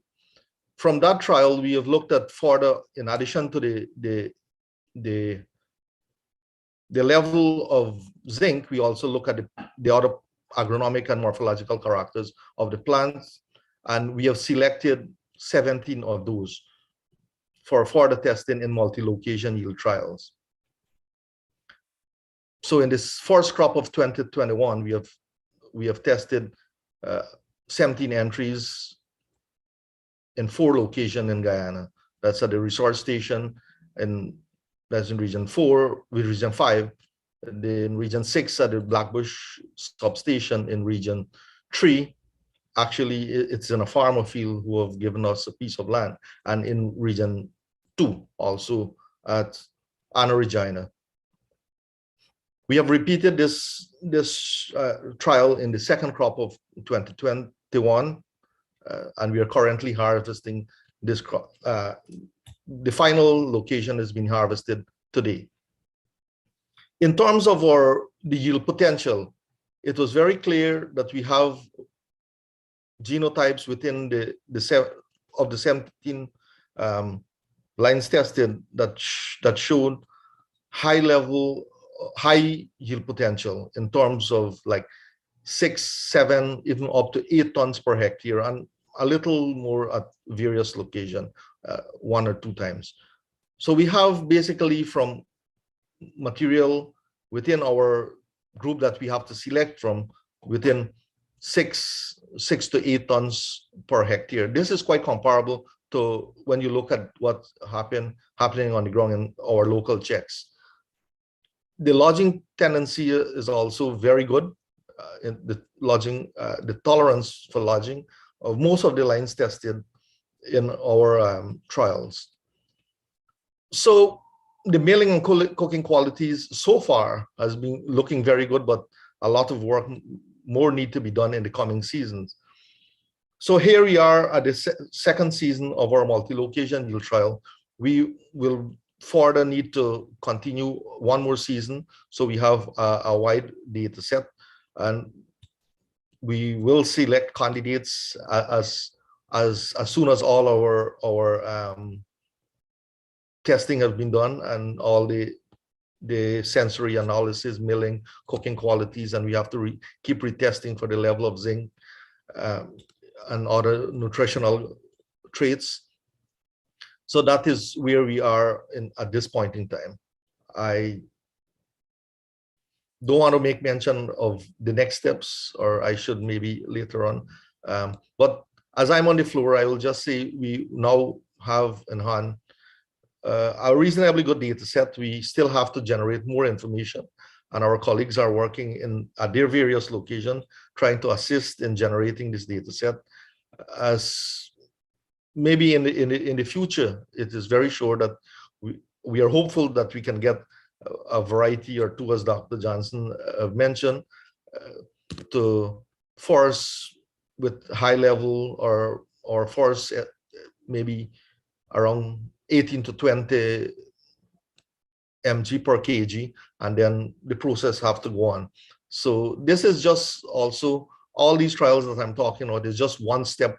Speaker 6: From that trial, we have looked at further, in addition to the level of zinc, we also look at the other agronomic and morphological characters of the plants, and we have selected 17 of those for further testing in multi-location yield trials. So in this first crop of 2021, we have tested 17 entries in 4 locations in Guyana. That's at the resource station, and that's in region 4, with region 5, in region 6 at the Blackbush substation, in region 3. Actually, it's in a farmer field who have given us a piece of land, and in region 2, also at Anna Regina. We have repeated this trial in the second crop of 2021, and we are currently harvesting this crop. The final location has been harvested today. In terms of the yield potential, it was very clear that we have genotypes within the 17 lines tested that showed high yield potential in terms of like 6, 7, even up to 8 tons per hectare, and a little more at various locations, 1 or 2 times. So we have basically from material within our group that we have to select from within 6 to 8 tons per hectare. This is quite comparable to when you look at what's happening on the ground in our local checks. The lodging tendency is also very good. In the tolerance for lodging of most of the lines tested in our trials. So the milling and cooking qualities so far has been looking very good, but a lot of work more need to be done in the coming seasons. So here we are at the second season of our multi-location yield trial. We will further need to continue one more season, so we have a wide data set, and we will select candidates as soon as all our testing has been done and all the sensory analysis, milling, cooking qualities, and we have to keep retesting for the level of zinc and other nutritional traits. So that is where we are at this point in time. I don't want to make mention of the next steps, or I should maybe later on, But as I'm on the floor, I will just say we now have in hand a reasonably good data set. We still have to generate more information, and our colleagues are working at their various locations, trying to assist in generating this data set. As maybe in the future, it is very sure that we are hopeful that we can get a variety or two, as Dr. Johnson mentioned, to force with high level or force maybe around 18 to 20 mg per kg, and then the process have to go on. So this is just also, all these trials that I'm talking about is just one step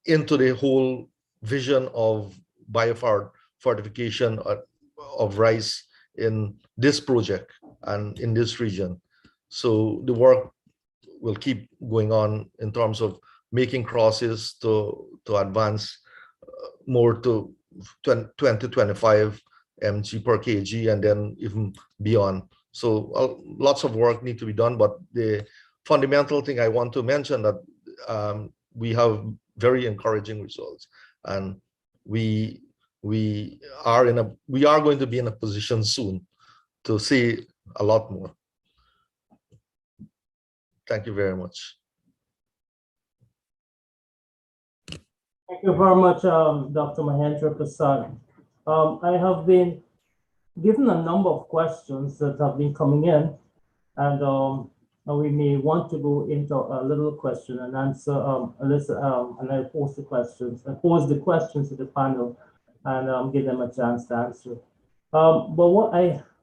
Speaker 6: into the whole vision of biofortification of rice in this project and in this region. So the work will keep going on in terms of making crosses to advance more to 20-25 mg per kg, and then even beyond. So lots of work need to be done, but the fundamental thing I want to mention that we have very encouraging results, and we are going to be in a position soon to see a lot more. Thank you very much.
Speaker 1: Thank you very much, Dr. Mahendraprasad. I have been given a number of questions that have been coming in, and we may want to go into a little question and answer, and I pose the questions to the panel and give them a chance to answer. But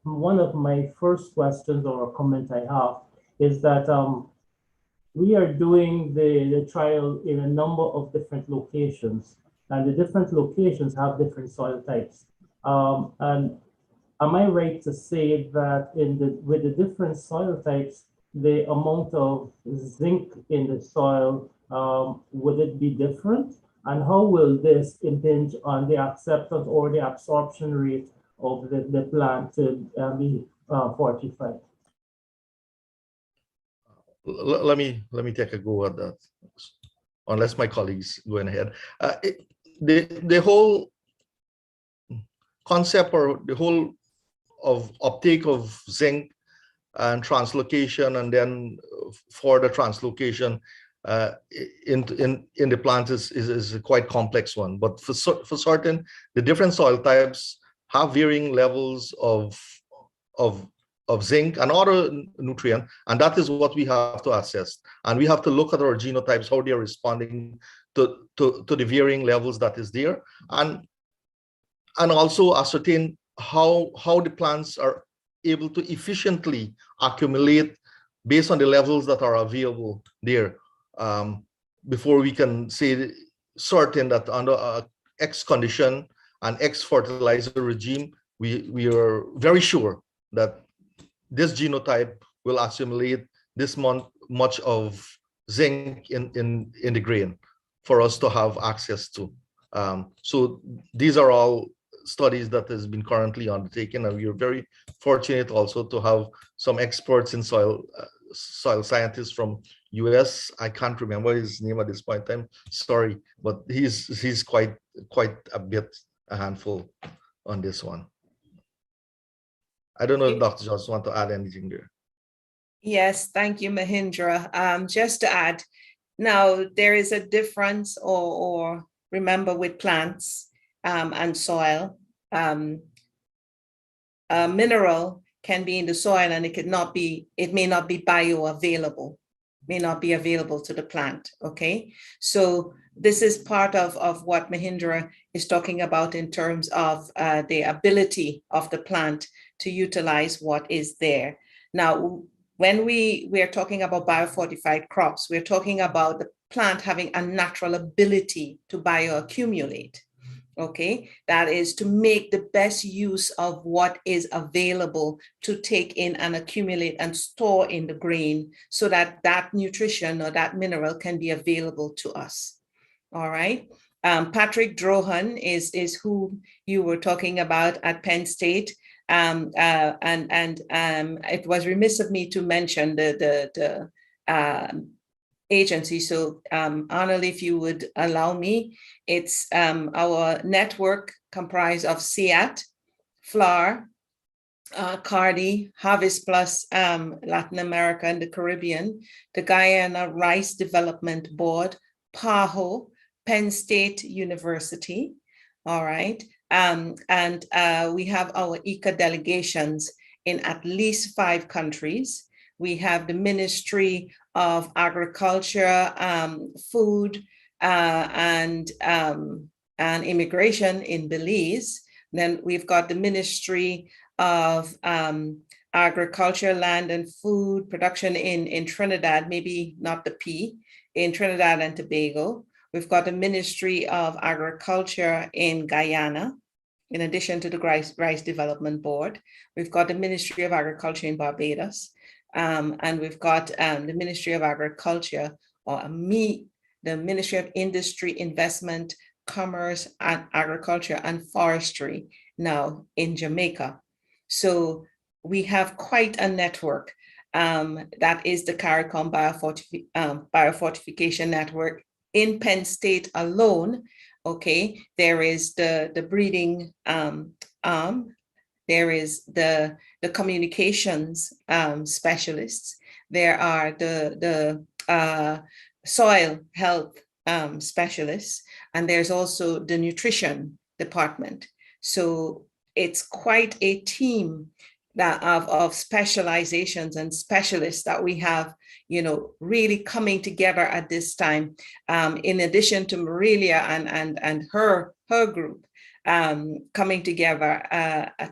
Speaker 1: one of my first questions or a comment I have is that we are doing the trial in a number of different locations, and the different locations have different soil types. And am I right to say that with the different soil types, the amount of zinc in the soil, would it be different? And how will this impinge on the acceptance or the absorption rate of the plant to be fortified?
Speaker 6: Let me take a go at that, unless my colleagues go ahead. The whole concept or the whole of uptake of zinc and translocation, and then for the translocation in the plant is a quite complex one. But for certain, the different soil types have varying levels of zinc and other nutrient, and that is what we have to assess. And we have to look at our genotypes, how they are responding to the varying levels that is there, and also ascertain how the plants are able to efficiently accumulate based on the levels that are available there, before we can say certain that under X condition and X fertilizer regime, we are very sure that this genotype will accumulate this much of zinc in the grain for us to have access to. So these are all studies that has been currently undertaken, and we are very fortunate also to have some experts in soil scientists from US. I can't remember his name at this point in time, sorry, but he's quite a handful on this one. I don't know if Dr. Johnson want to add anything there.
Speaker 4: Yes, thank you, Mahendra. Just to add, now there is a difference, or remember, with plants and soil, a mineral can be in the soil and it may not be bioavailable, may not be available to the plant. Okay, so this is part of what Mahendra is talking about in terms of the ability of the plant to utilize what is there. Now, when we are talking about biofortified crops, we're talking about the plant having a natural ability to bioaccumulate. Okay, that is to make the best use of what is available to take in and accumulate and store in the grain, so that that nutrition or that mineral can be available to us. All right. Patrick Drohan is who you were talking about at Penn State. It was remiss of me to mention agency. So Arnold, if you would allow me, it's our network comprised of CIAT, FLAR, CARDI, Harvest Plus Latin America and the Caribbean, the Guyana Rice Development Board, PAHO, Penn State University, all right, and we have our ICA delegations in at least 5 countries. We have the Ministry of Agriculture, Food, and Immigration in Belize. Then we've got the Ministry of Agriculture, Land and Food Production in Trinidad, maybe not the P, in Trinidad and Tobago. We've got the Ministry of Agriculture in Guyana, in addition to the Rice Development Board. We've got the Ministry of Agriculture in Barbados. And we've got the Ministry of Agriculture, or the Ministry of Industry, Investment, Commerce, and Agriculture and Forestry now in Jamaica. So we have quite a network. That is the CARICOM Biofortification Network. In Penn State alone, okay, there is the breeding arm, there is the communications specialists, there are the soil health specialists, and there's also the nutrition department. So it's quite a team that of specializations and specialists that we have, you know, really coming together at this time, in addition to Marilia and her group, coming together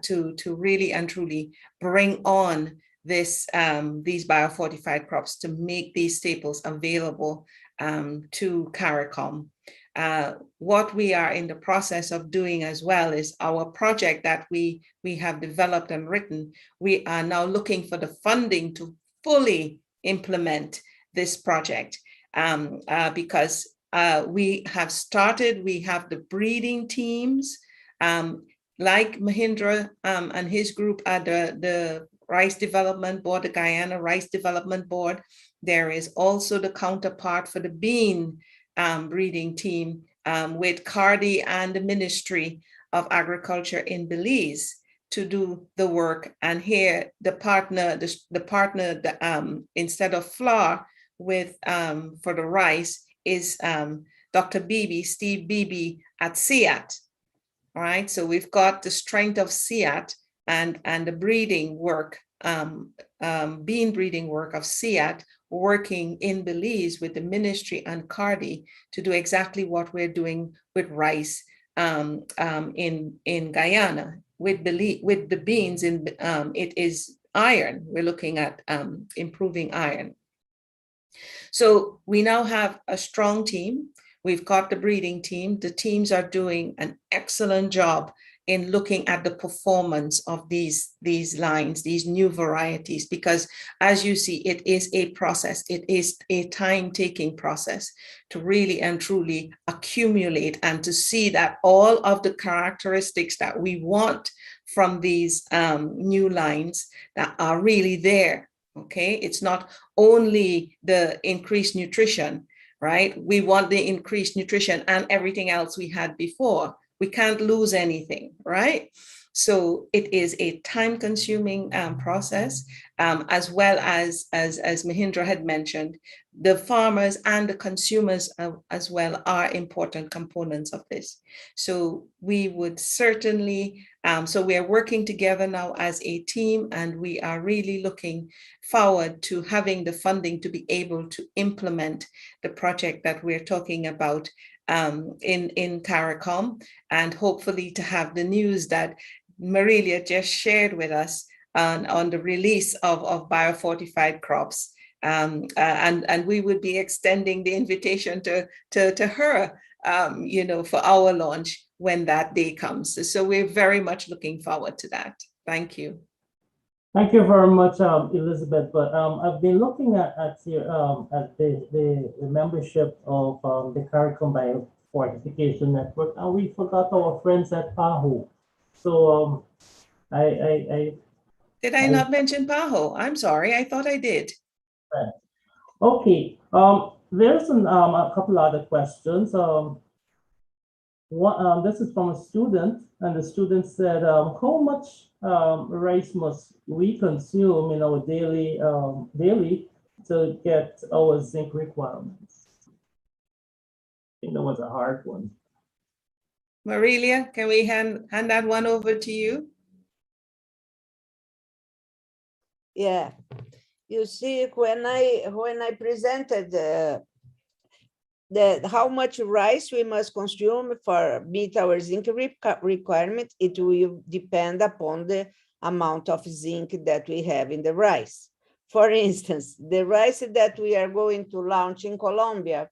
Speaker 4: to really and truly bring on this these biofortified crops to make these staples available to CARICOM. What we are in the process of doing as well is our project that we have developed and written. We are now looking for the funding to fully implement this project, because we have started, we have the breeding teams, like Mahendra and his group at the Rice Development Board, the Guyana Rice Development Board. There is also the counterpart for the bean breeding team with CARDI and the Ministry of Agriculture in Belize to do the work. And here the partner, instead of FLAR with for the rice is Dr. Beebe, Steve Beebe at CIAT. All right, so we've got the strength of CIAT and the breeding work, bean breeding work of CIAT, working in Belize with the ministry and CARDI to do exactly what we're doing with rice in Guyana. With the beans, it is iron. We're looking at improving iron. So we now have a strong team. We've got the breeding team. The teams are doing an excellent job in looking at the performance of these lines, these new varieties, because as you see, it is a process. It is a time-taking process to really and truly accumulate and to see that all of the characteristics that we want from these new lines that are really there, okay? It's not only the increased nutrition, right? We want the increased nutrition and everything else we had before. We can't lose anything, right? So it is a time-consuming process, as well as Mahendra had mentioned, the farmers and the consumers as well are important components of this. So we would certainly, so we are working together now as a team, and we are really looking forward to having the funding to be able to implement the project that we're talking about in CARICOM, and hopefully to have the news that Marilia just shared with us on the release of biofortified crops. And we would be extending the invitation to her, you know, for our launch when that day comes. So we're very much looking forward to that. Thank you.
Speaker 1: Thank you very much, Elizabeth. But I've been looking at the membership of the CARICOM Biofortification Network, and we forgot our friends at PAHO. So
Speaker 4: Did I not mention PAHO? I'm sorry, I thought I did.
Speaker 1: Okay. there's a couple other questions. This is from a student, and the student said, how much rice must we consume in our daily to get our zinc requirements? I think that was a hard one.
Speaker 4: Marilia, can we hand that one over to you?
Speaker 5: Yeah, you see, when I presented how much rice we must consume for meet our zinc requirement, it will depend upon the amount of zinc that we have in the rice. For instance, the rice that we are going to launch in Colombia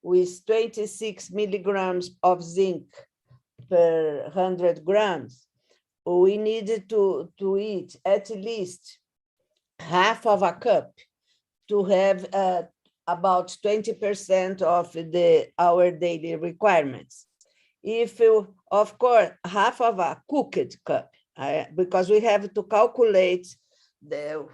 Speaker 5: with 26 milligrams of zinc per 100 grams, we need to eat at least half of a cup to have about 20% of our daily requirements. If you, of course, half of a cooked cup, because we have to calculate the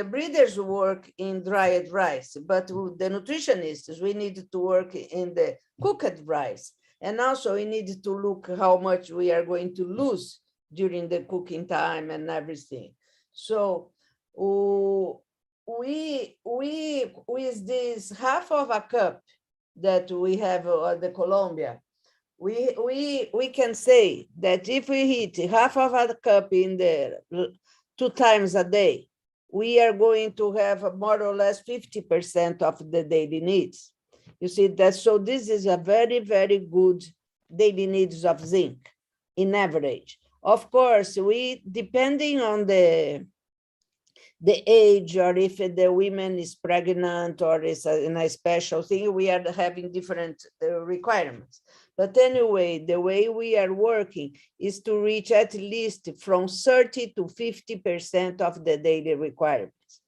Speaker 5: breeders work in dried rice, but the nutritionists, we need to work in the cooked rice. And also we need to look how much we are going to lose during the cooking time and everything. So we with this half of a cup that we have at the Colombia, we can say that if we eat half of a cup in the 2 times a day, we are going to have more or less 50% of the daily needs. You see that, so this is a very, very good daily needs of zinc in average. Of course, we, depending on the age, or if the woman is pregnant or is in a special thing, we are having different requirements. But anyway, the way we are working is to reach at least from 30 to 50% of the daily requirements.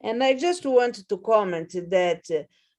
Speaker 5: And I just wanted to comment that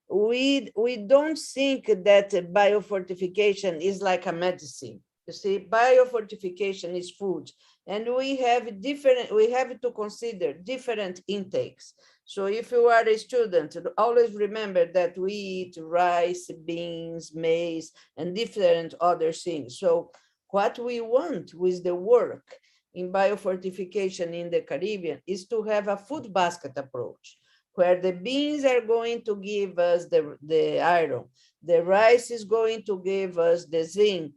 Speaker 5: we don't think that biofortification is like a medicine. You see, biofortification is food, and we have to consider different intakes. So if you are a student, always remember that we eat rice, beans, maize, and different other things. So what we want with the work in biofortification in the Caribbean is to have a food basket approach, where the beans are going to give us the iron, the rice is going to give us the zinc,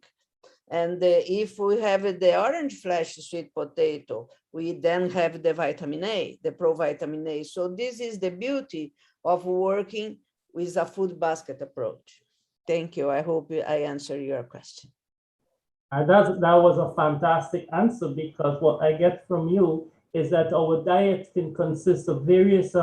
Speaker 5: and if we have the orange flesh sweet potato, we then have the vitamin A, the provitamin A. So this is the beauty of working with a food basket approach. Thank you. I hope I answered your question.
Speaker 1: That was a fantastic answer, because what I get from you is that our diet can consist of various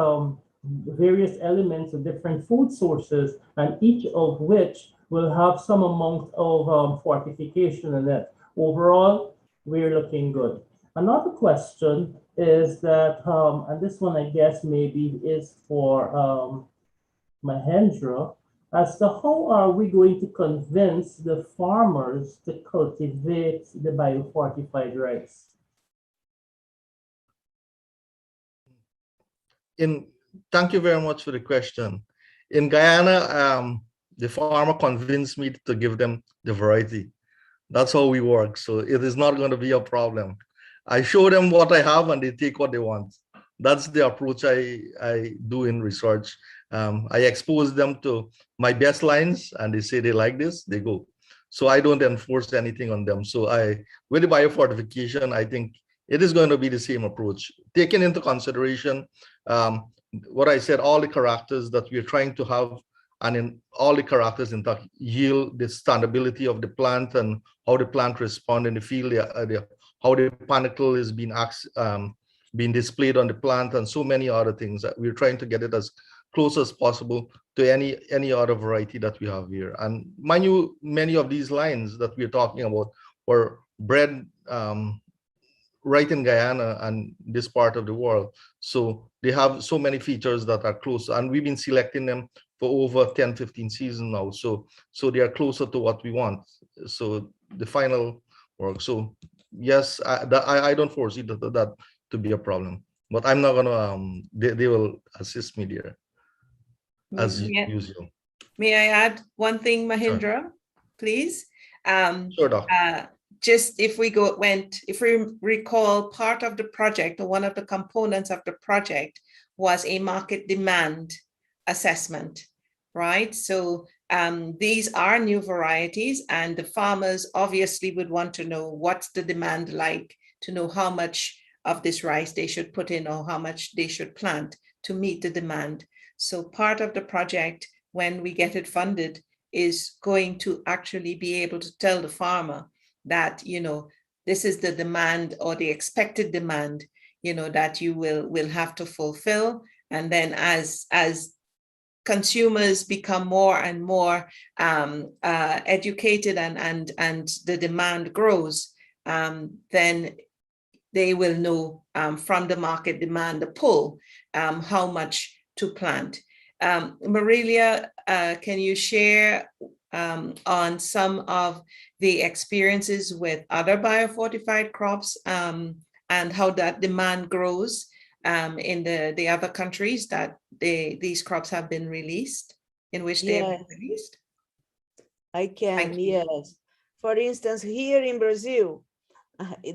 Speaker 1: elements of different food sources, and each of which will have some amount of fortification in it. Overall, we're looking good. Another question is that, and this one I guess maybe is for Mahendra, as to how are we going to convince the farmers to cultivate the biofortified rice?
Speaker 6: Thank you very much for the question. In Guyana, the farmer convinced me to give them the variety. That's how we work. So it is not going to be a problem. I show them what I have and they take what they want. That's the approach I do in research. I expose them to my best lines and they say they like this, they go. So I don't enforce anything on them. So with the biofortification, I think it is going to be the same approach. Taking into consideration what I said, all the characters that we're trying to have, and in all the characters in fact yield the standability of the plant and how the plant responds in the field, how the panicle is being displayed on the plant, and so many other things that we're trying to get it as close as possible to any other variety that we have here. And mind you, many of these lines that we're talking about were bred right in Guyana and this part of the world. So they have so many features that are close, and we've been selecting them for over 10, 15 seasons now. So they are closer to what we want. So the final work. So yes, I don't foresee that to be a problem, but I'm not gonna, they will assist me there. as
Speaker 4: May,
Speaker 6: usual.
Speaker 4: may I add one thing,
Speaker 6: Sure.
Speaker 4: Mahindra, please?
Speaker 6: Sure, Doc.
Speaker 4: Just if we recall, part of the project or one of the components of the project was a market demand assessment, right? So these are new varieties, and the farmers obviously would want to know what's the demand like, to know how much of this rice they should put in or how much they should plant to meet the demand. So part of the project, when we get it funded, is going to actually be able to tell the farmer that, you know, this is the demand or the expected demand, you know, that you will have to fulfill. And then as consumers become more and more educated and the demand grows, then they will know from the market demand, the pull, how much to plant. Marilia, can you share on some of the experiences with other biofortified crops and how that demand grows in the other countries that these crops have been released, in which they have been released?
Speaker 5: I can,
Speaker 4: Thank you.
Speaker 5: yes. For instance, here in Brazil,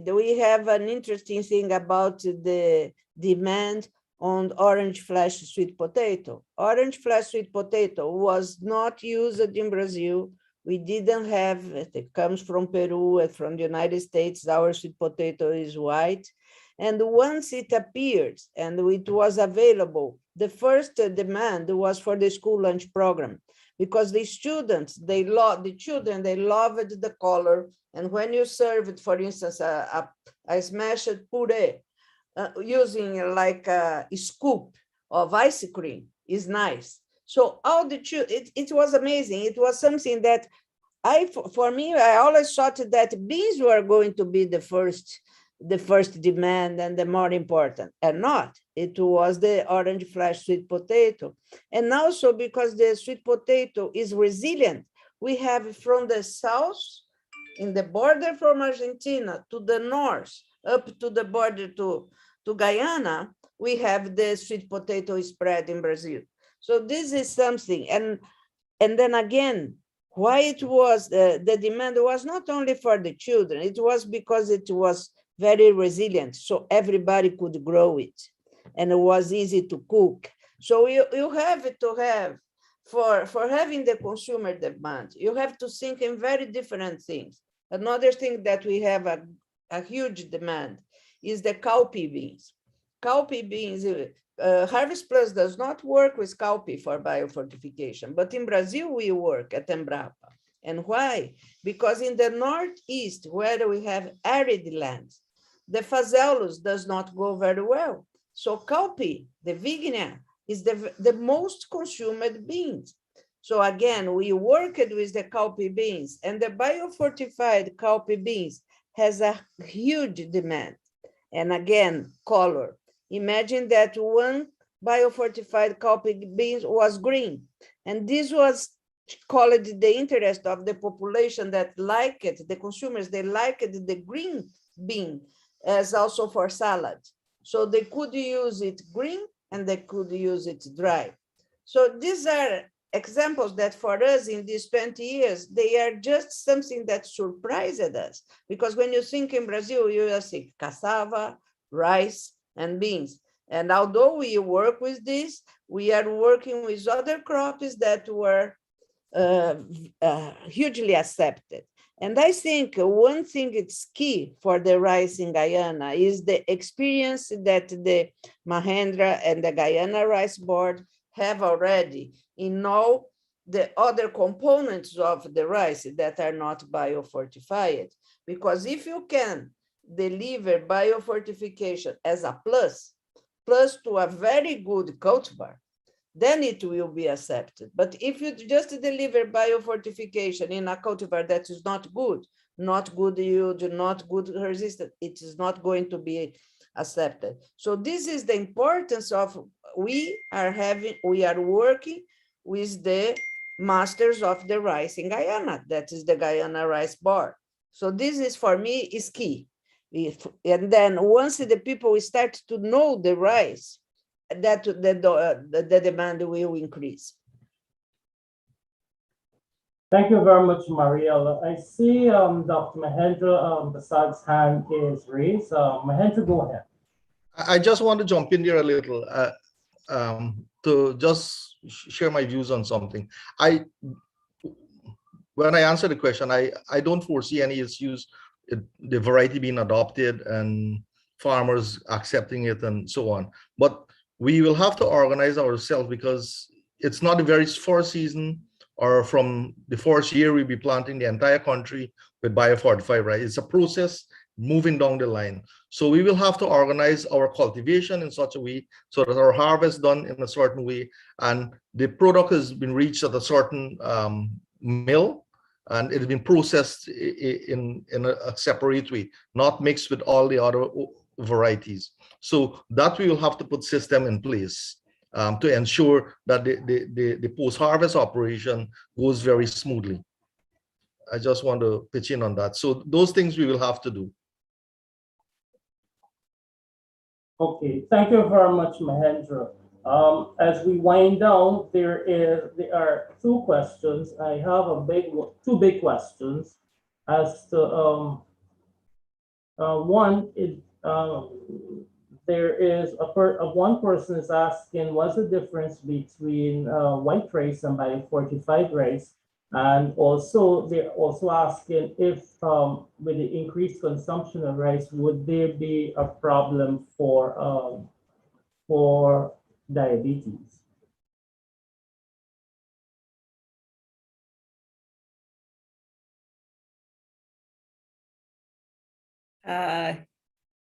Speaker 5: we have an interesting thing about the demand on orange flesh sweet potato. Orange flesh sweet potato was not used in Brazil. We didn't have it. It comes from Peru and from the United States. Our sweet potato is white. And once it appeared and it was available, the first demand was for the school lunch program, because the students, they loved the color. And when you serve it, for instance, a smashed puree, using like a scoop of ice cream is nice. So all the it was amazing. It was something that for me, I always thought that beans were going to be the first demand and the more important, and not. It was the orange flesh sweet potato. And also because the sweet potato is resilient, we have from the south, in the border from Argentina to the north, up to the border to Guyana, we have the sweet potato spread in Brazil. So this is something. And then again, why it was the demand was not only for the children, it was because it was very resilient, so everybody could grow it, and it was easy to cook. So you have to have, for having the consumer demand, you have to think in very different things. Another thing that we have a huge demand is the cowpea beans. Cowpea beans, Harvest Plus does not work with cowpea for biofortification, but in Brazil we work at Embrapa. And why? Because in the Northeast, where we have arid lands, the phaseolus does not go very well. So cowpea, the vigna, is the most consumed beans. So again, we worked with the cowpea beans, and the biofortified cowpea beans has a huge demand. And again, color. Imagine that one biofortified cowpea beans was green, and this was called the interest of the population that liked it, the consumers, they liked the green bean as also for salad. So they could use it green and they could use it dry. So these are examples that for us in these 20 years, they are just something that surprised us. Because when you think in Brazil, you just think cassava, rice, and beans. And although we work with this, we are working with other crops that were hugely accepted. And I think one thing it's key for the rice in Guyana is the experience that the Mahendra and the Guyana Rice Board have already in all the other components of the rice that are not biofortified. Because if you can deliver biofortification as a plus to a very good cultivar, then it will be accepted. But if you just deliver biofortification in a cultivar that is not good yield, not good resistant, it is not going to be accepted. So this is the importance of we are working with the masters of the rice in Guyana, that is the Guyana Rice Board. So this is for me is key. And then once the people start to know the rice, that the demand will increase.
Speaker 1: Thank you very much, Mariela. I see Dr. Mahendra Prasad's hand is raised. Mahendra, go ahead.
Speaker 6: I just want to jump in there a little to just share my views on something. When I answer the question, I don't foresee any issues, the variety being adopted and farmers accepting it and so on. But we will have to organize ourselves because it's not the very first season or from the first year we'll be planting the entire country with biofortified, right? It's a process moving down the line. So we will have to organize our cultivation in such a way so that our harvest done in a certain way and the product has been reached at a certain mill and it has been processed in a separate way, not mixed with all the other varieties. So that we will have to put system in place to ensure that the post-harvest operation goes very smoothly. I just want to pitch in on that. So those things we will have to do.
Speaker 1: Okay, thank you very much, Mahendra. As we wind down, there are two questions. I have two big questions as to one is there is one person is asking what's the difference between white rice and biofortified rice, and also they're also asking if with the increased consumption of rice, would there be a problem for diabetes?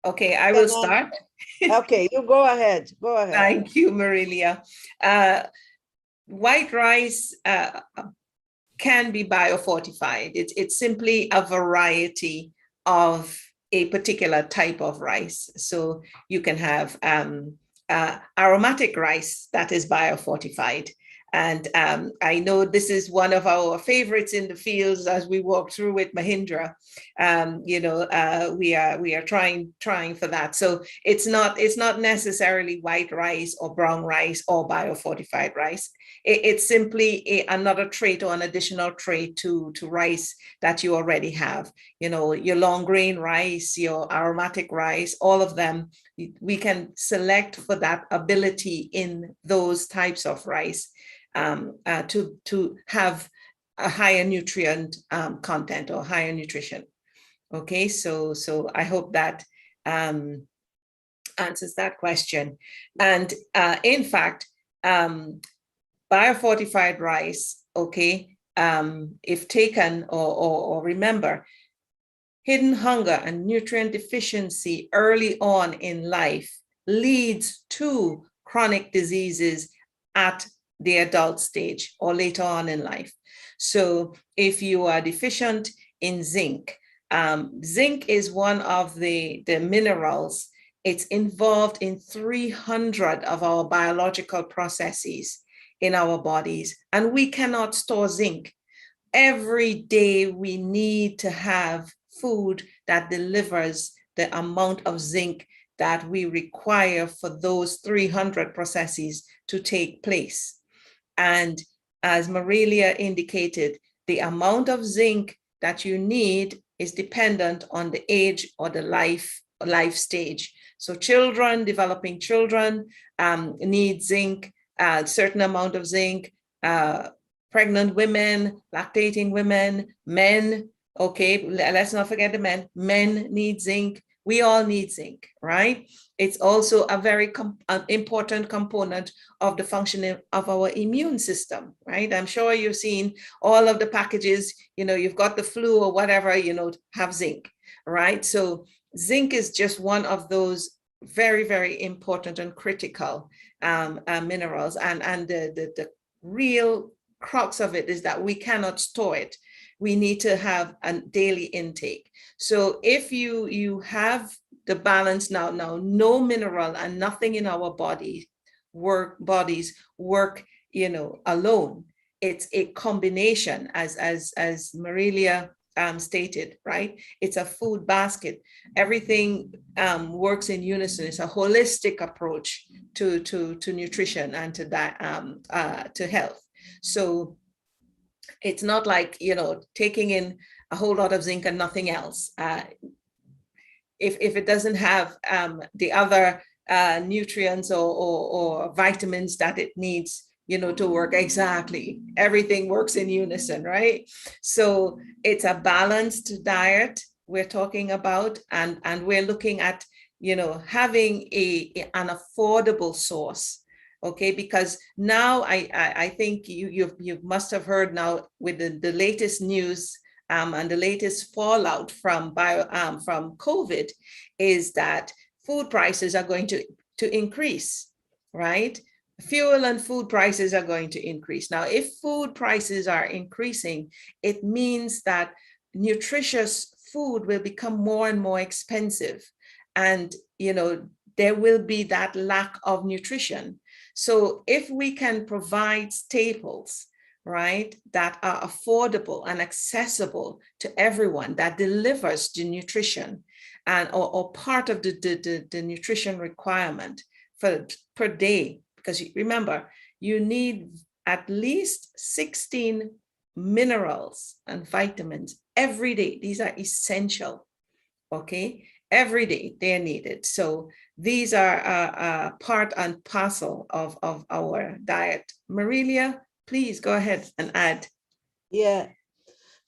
Speaker 4: Okay, I will start.
Speaker 5: Okay, you go ahead. Go ahead.
Speaker 4: Thank you, Marilia. White rice can be biofortified. It's simply a variety of a particular type of rice. So you can have aromatic rice that is biofortified. And I know this is one of our favorites in the fields as we walk through with Mahindra. We are trying for that. So it's not necessarily white rice or brown rice or biofortified rice. It's simply another trait or an additional trait to rice that you already have. Your long grain rice, your aromatic rice, all of them, we can select for that ability in those types of rice to have a higher nutrient content or higher nutrition. Okay, so I hope that answers that question. And in fact, biofortified rice, okay, if taken or remember, hidden hunger and nutrient deficiency early on in life leads to chronic diseases at the adult stage or later on in life. So if you are deficient in zinc, zinc is one of the minerals. It's involved in 300 of our biological processes in our bodies, and we cannot store zinc. Every day we need to have food that delivers the amount of zinc that we require for those 300 processes to take place. And as Marilia indicated, the amount of zinc that you need is dependent on the age or the life stage. So developing children need zinc, a certain amount of zinc, pregnant women, lactating women, men, okay, let's not forget the men. Men need zinc. We all need zinc, right? It's also a very important component of the functioning of our immune system, right? I'm sure you've seen all of the packages, you've got the flu or whatever, have zinc, right? So zinc is just one of those very, very important and critical minerals. And the real crux of it is that we cannot store it. We need to have a daily intake. So if you have the balance now no mineral and nothing in our bodies work, alone. It's a combination, as Marilia stated, right? It's a food basket. Everything works in unison. It's a holistic approach to nutrition and to that to health. So it's not like, taking in a whole lot of zinc and nothing else. If it doesn't have the other nutrients or vitamins that it needs, to work exactly, everything works in unison, right? So it's a balanced diet we're talking about, and we're looking at, having an affordable source. Okay, because now I think you must have heard now with the latest news and the latest fallout from COVID is that food prices are going to increase, right? Fuel and food prices are going to increase. Now, if food prices are increasing, it means that nutritious food will become more and more expensive, and there will be that lack of nutrition. So if we can provide staples, right, that are affordable and accessible to everyone, that delivers the nutrition and or part of the nutrition requirement per day, because remember, you need at least 16 minerals and vitamins every day. These are essential, okay? Every day they're needed. So these are part and parcel of our diet. Marilia, please go ahead and add.
Speaker 5: Yeah.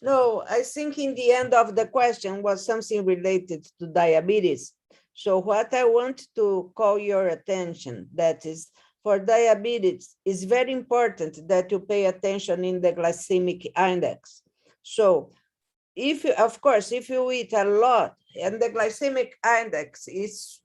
Speaker 5: No, I think in the end of the question was something related to diabetes. So what I want to call your attention, that is, for diabetes, it's very important that you pay attention in the glycemic index. So if you, of course, if you eat a lot, and the glycemic index is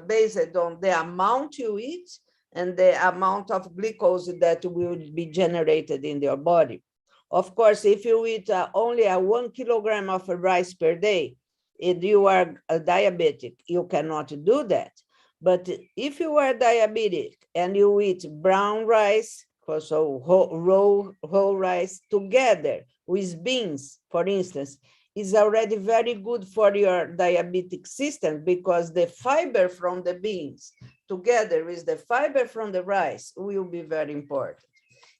Speaker 5: based on the amount you eat and the amount of glucose that will be generated in your body. Of course, if you eat only 1 kilogram of rice per day, if you are a diabetic, you cannot do that. But if you are diabetic and you eat brown rice, so whole rice together with beans, for instance, is already very good for your diabetic system, because the fiber from the beans together with the fiber from the rice will be very important.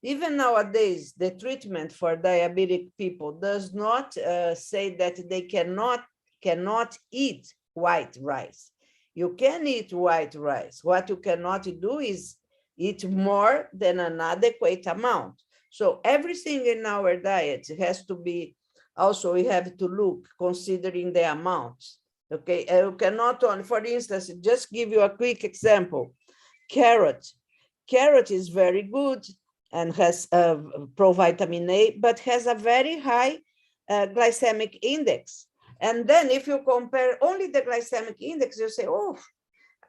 Speaker 5: Even nowadays, the treatment for diabetic people does not say that they cannot eat white rice. You can eat white rice. What you cannot do is eat more than an adequate amount. So everything in our diet has to be, also we have to look considering the amounts. Okay, you cannot only, for instance, just give you a quick example. Carrot is very good and has provitamin A, but has a very high glycemic index. And then if you compare only the glycemic index, you say, oh,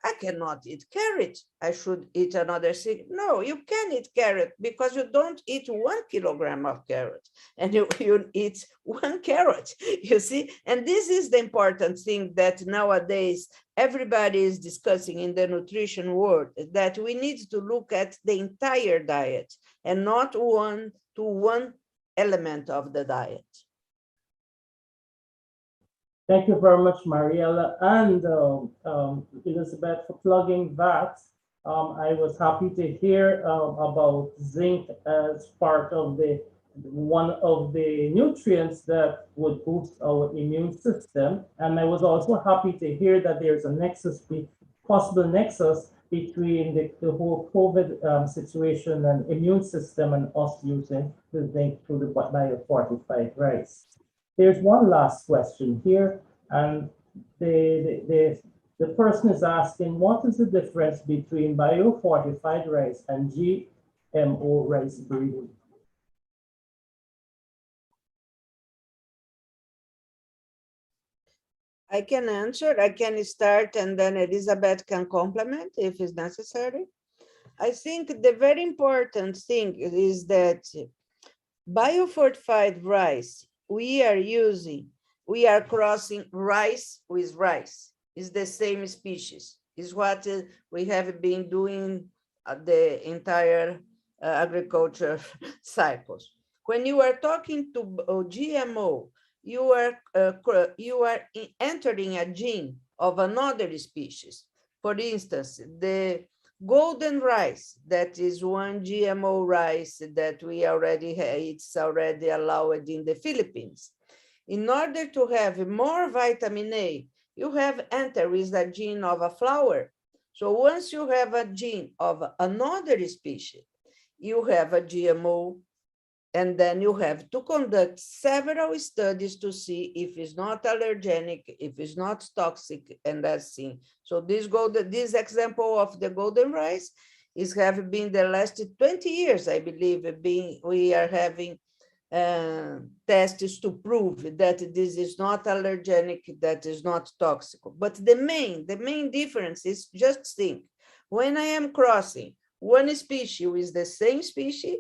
Speaker 5: I cannot eat carrot. I should eat another thing. No, you can eat carrot because you don't eat 1 kilogram of carrot and you eat 1 carrot, you see? And this is the important thing that nowadays everybody is discussing in the nutrition world, that we need to look at the entire diet and not one element of the diet.
Speaker 1: Thank you very much, Mariela and Elizabeth, for plugging that. I was happy to hear about zinc as part of one of the nutrients that would boost our immune system. And I was also happy to hear that there's a possible nexus between the whole COVID situation and immune system and us using the zinc through the biofortified rice. There's one last question here, and the person is asking, what is the difference between biofortified rice and GMO rice breeding?
Speaker 5: I can answer, I can start, and then Elizabeth can complement if it's necessary. I think the very important thing is that biofortified rice, we are crossing rice with rice. It's the same species. It's what we have been doing the entire agriculture cycles. When you are talking to GMO, you are entering a gene of another species. For instance, the golden rice, that is one GMO rice that we already have, it's already allowed in the Philippines. In order to have more vitamin A, you have enter with a gene of a flower. So once you have a gene of another species, you have a GMO, and then you have to conduct several studies to see if it's not allergenic, if it's not toxic, and that's it. So this example of the golden rice have been the last 20 years, I believe, we are having tests to prove that this is not allergenic, that is not toxic. But the main difference is just think, when I am crossing one species with the same species,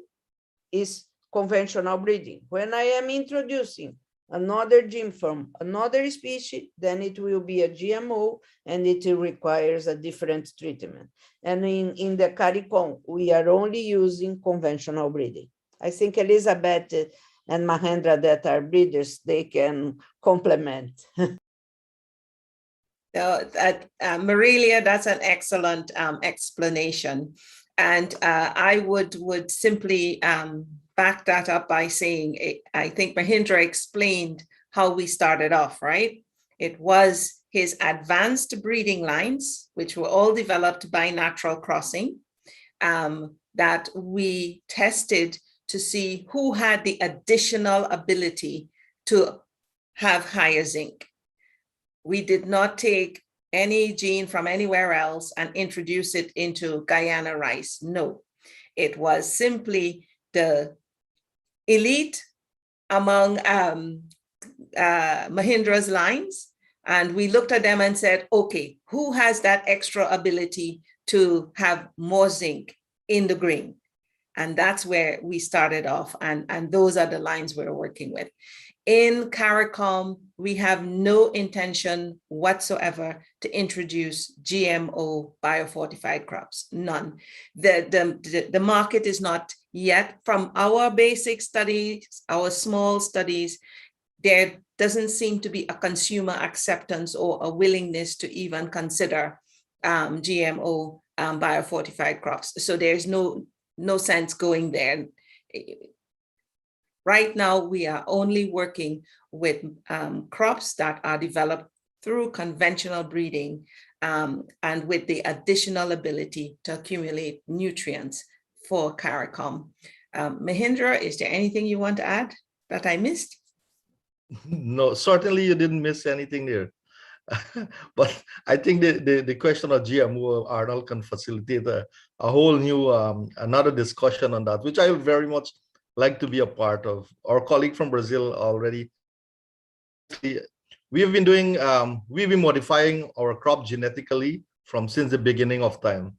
Speaker 5: is conventional breeding. When I am introducing another gene from another species, then it will be a GMO and it requires a different treatment. And in the CARICOM, we are only using conventional breeding. I think Elizabeth and Mahendra, that are breeders, they can complement.
Speaker 4: Marilia, that's an excellent explanation. And I would simply back that up by saying, I think Mahendra explained how we started off, right? It was his advanced breeding lines, which were all developed by natural crossing, that we tested to see who had the additional ability to have higher zinc. We did not take any gene from anywhere else and introduce it into Guyana rice. No, it was simply the elite among Mahendra's lines. And we looked at them and said, okay, who has that extra ability to have more zinc in the grain? And that's where we started off. And those are the lines we're working with. In CARICOM, we have no intention whatsoever to introduce GMO biofortified crops, none. The market is not yet, from our basic studies, our small studies, there doesn't seem to be a consumer acceptance or a willingness to even consider GMO biofortified crops. So there's no sense going there. Right now, we are only working with crops that are developed through conventional breeding and with the additional ability to accumulate nutrients for CARICOM. Mahendra, is there anything you want to add that I missed?
Speaker 6: No, certainly you didn't miss anything there. But I think the question of GMO, Arnold, can facilitate a whole new, another discussion on that, which I would very much like to be a part of. Our colleague from Brazil already, we've been modifying our crop genetically since the beginning of time.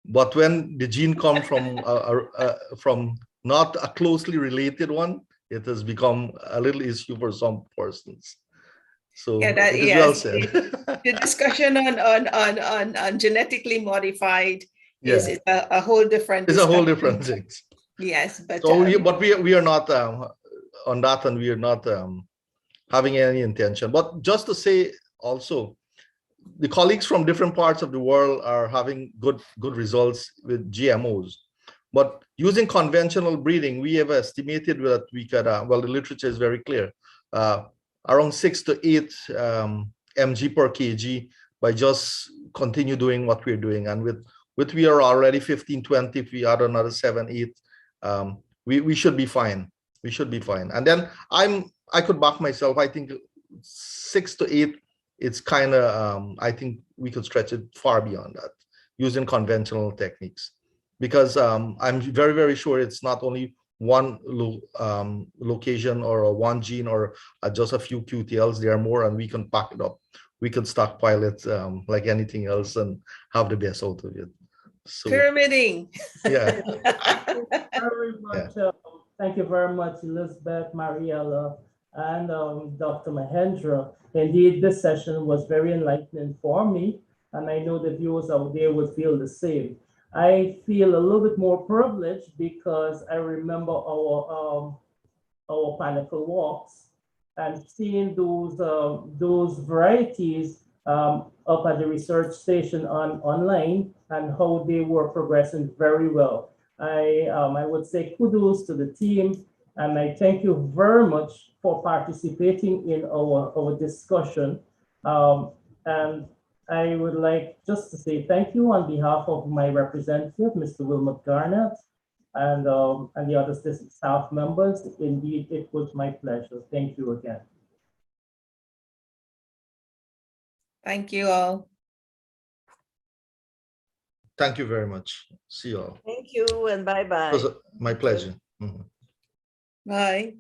Speaker 6: But when the gene comes from not a closely related one, it has become a little issue for some persons. So
Speaker 4: yeah,
Speaker 6: it is well said.
Speaker 4: The discussion on genetically modified is a whole different
Speaker 6: discussion. It's a whole different thing.
Speaker 4: Yes, but
Speaker 6: so we are not on that, and we are not having any intention. But just to say also, the colleagues from different parts of the world are having good results with GMOs. But using conventional breeding, we have estimated that we could, well, the literature is very clear, around 6 to 8 mg per kg by just continue doing what we're doing. And with we are already 15, 20, if we add another 7, 8, we should be fine. We should be fine. And then I could back myself. I think 6 to 8, it's kind of, I think we could stretch it far beyond that using conventional techniques. Because I'm very, very sure it's not only one location or one gene or just a few QTLs. There are more, and we can pack it up. We could stockpile it like anything else and have the best out of it. So,
Speaker 4: pyramiding.
Speaker 6: Yeah.
Speaker 1: Thank you very much, Elizabeth, Mariella, and Dr. Mahendra. Indeed, this session was very enlightening for me, and I know the viewers out there would feel the same. I feel a little bit more privileged because I remember our botanical walks and seeing those varieties up at the research station online and how they were progressing very well. I would say kudos to the team, and I thank you very much for participating in our discussion. And I would like just to say thank you on behalf of my representative, Mr. Wilmot Garnett, and the other staff members. Indeed, it was my pleasure. Thank you again.
Speaker 4: Thank you all.
Speaker 6: Thank you very much. See you all.
Speaker 5: Thank you and bye-bye.
Speaker 6: It was my pleasure. Mhm.
Speaker 4: Bye.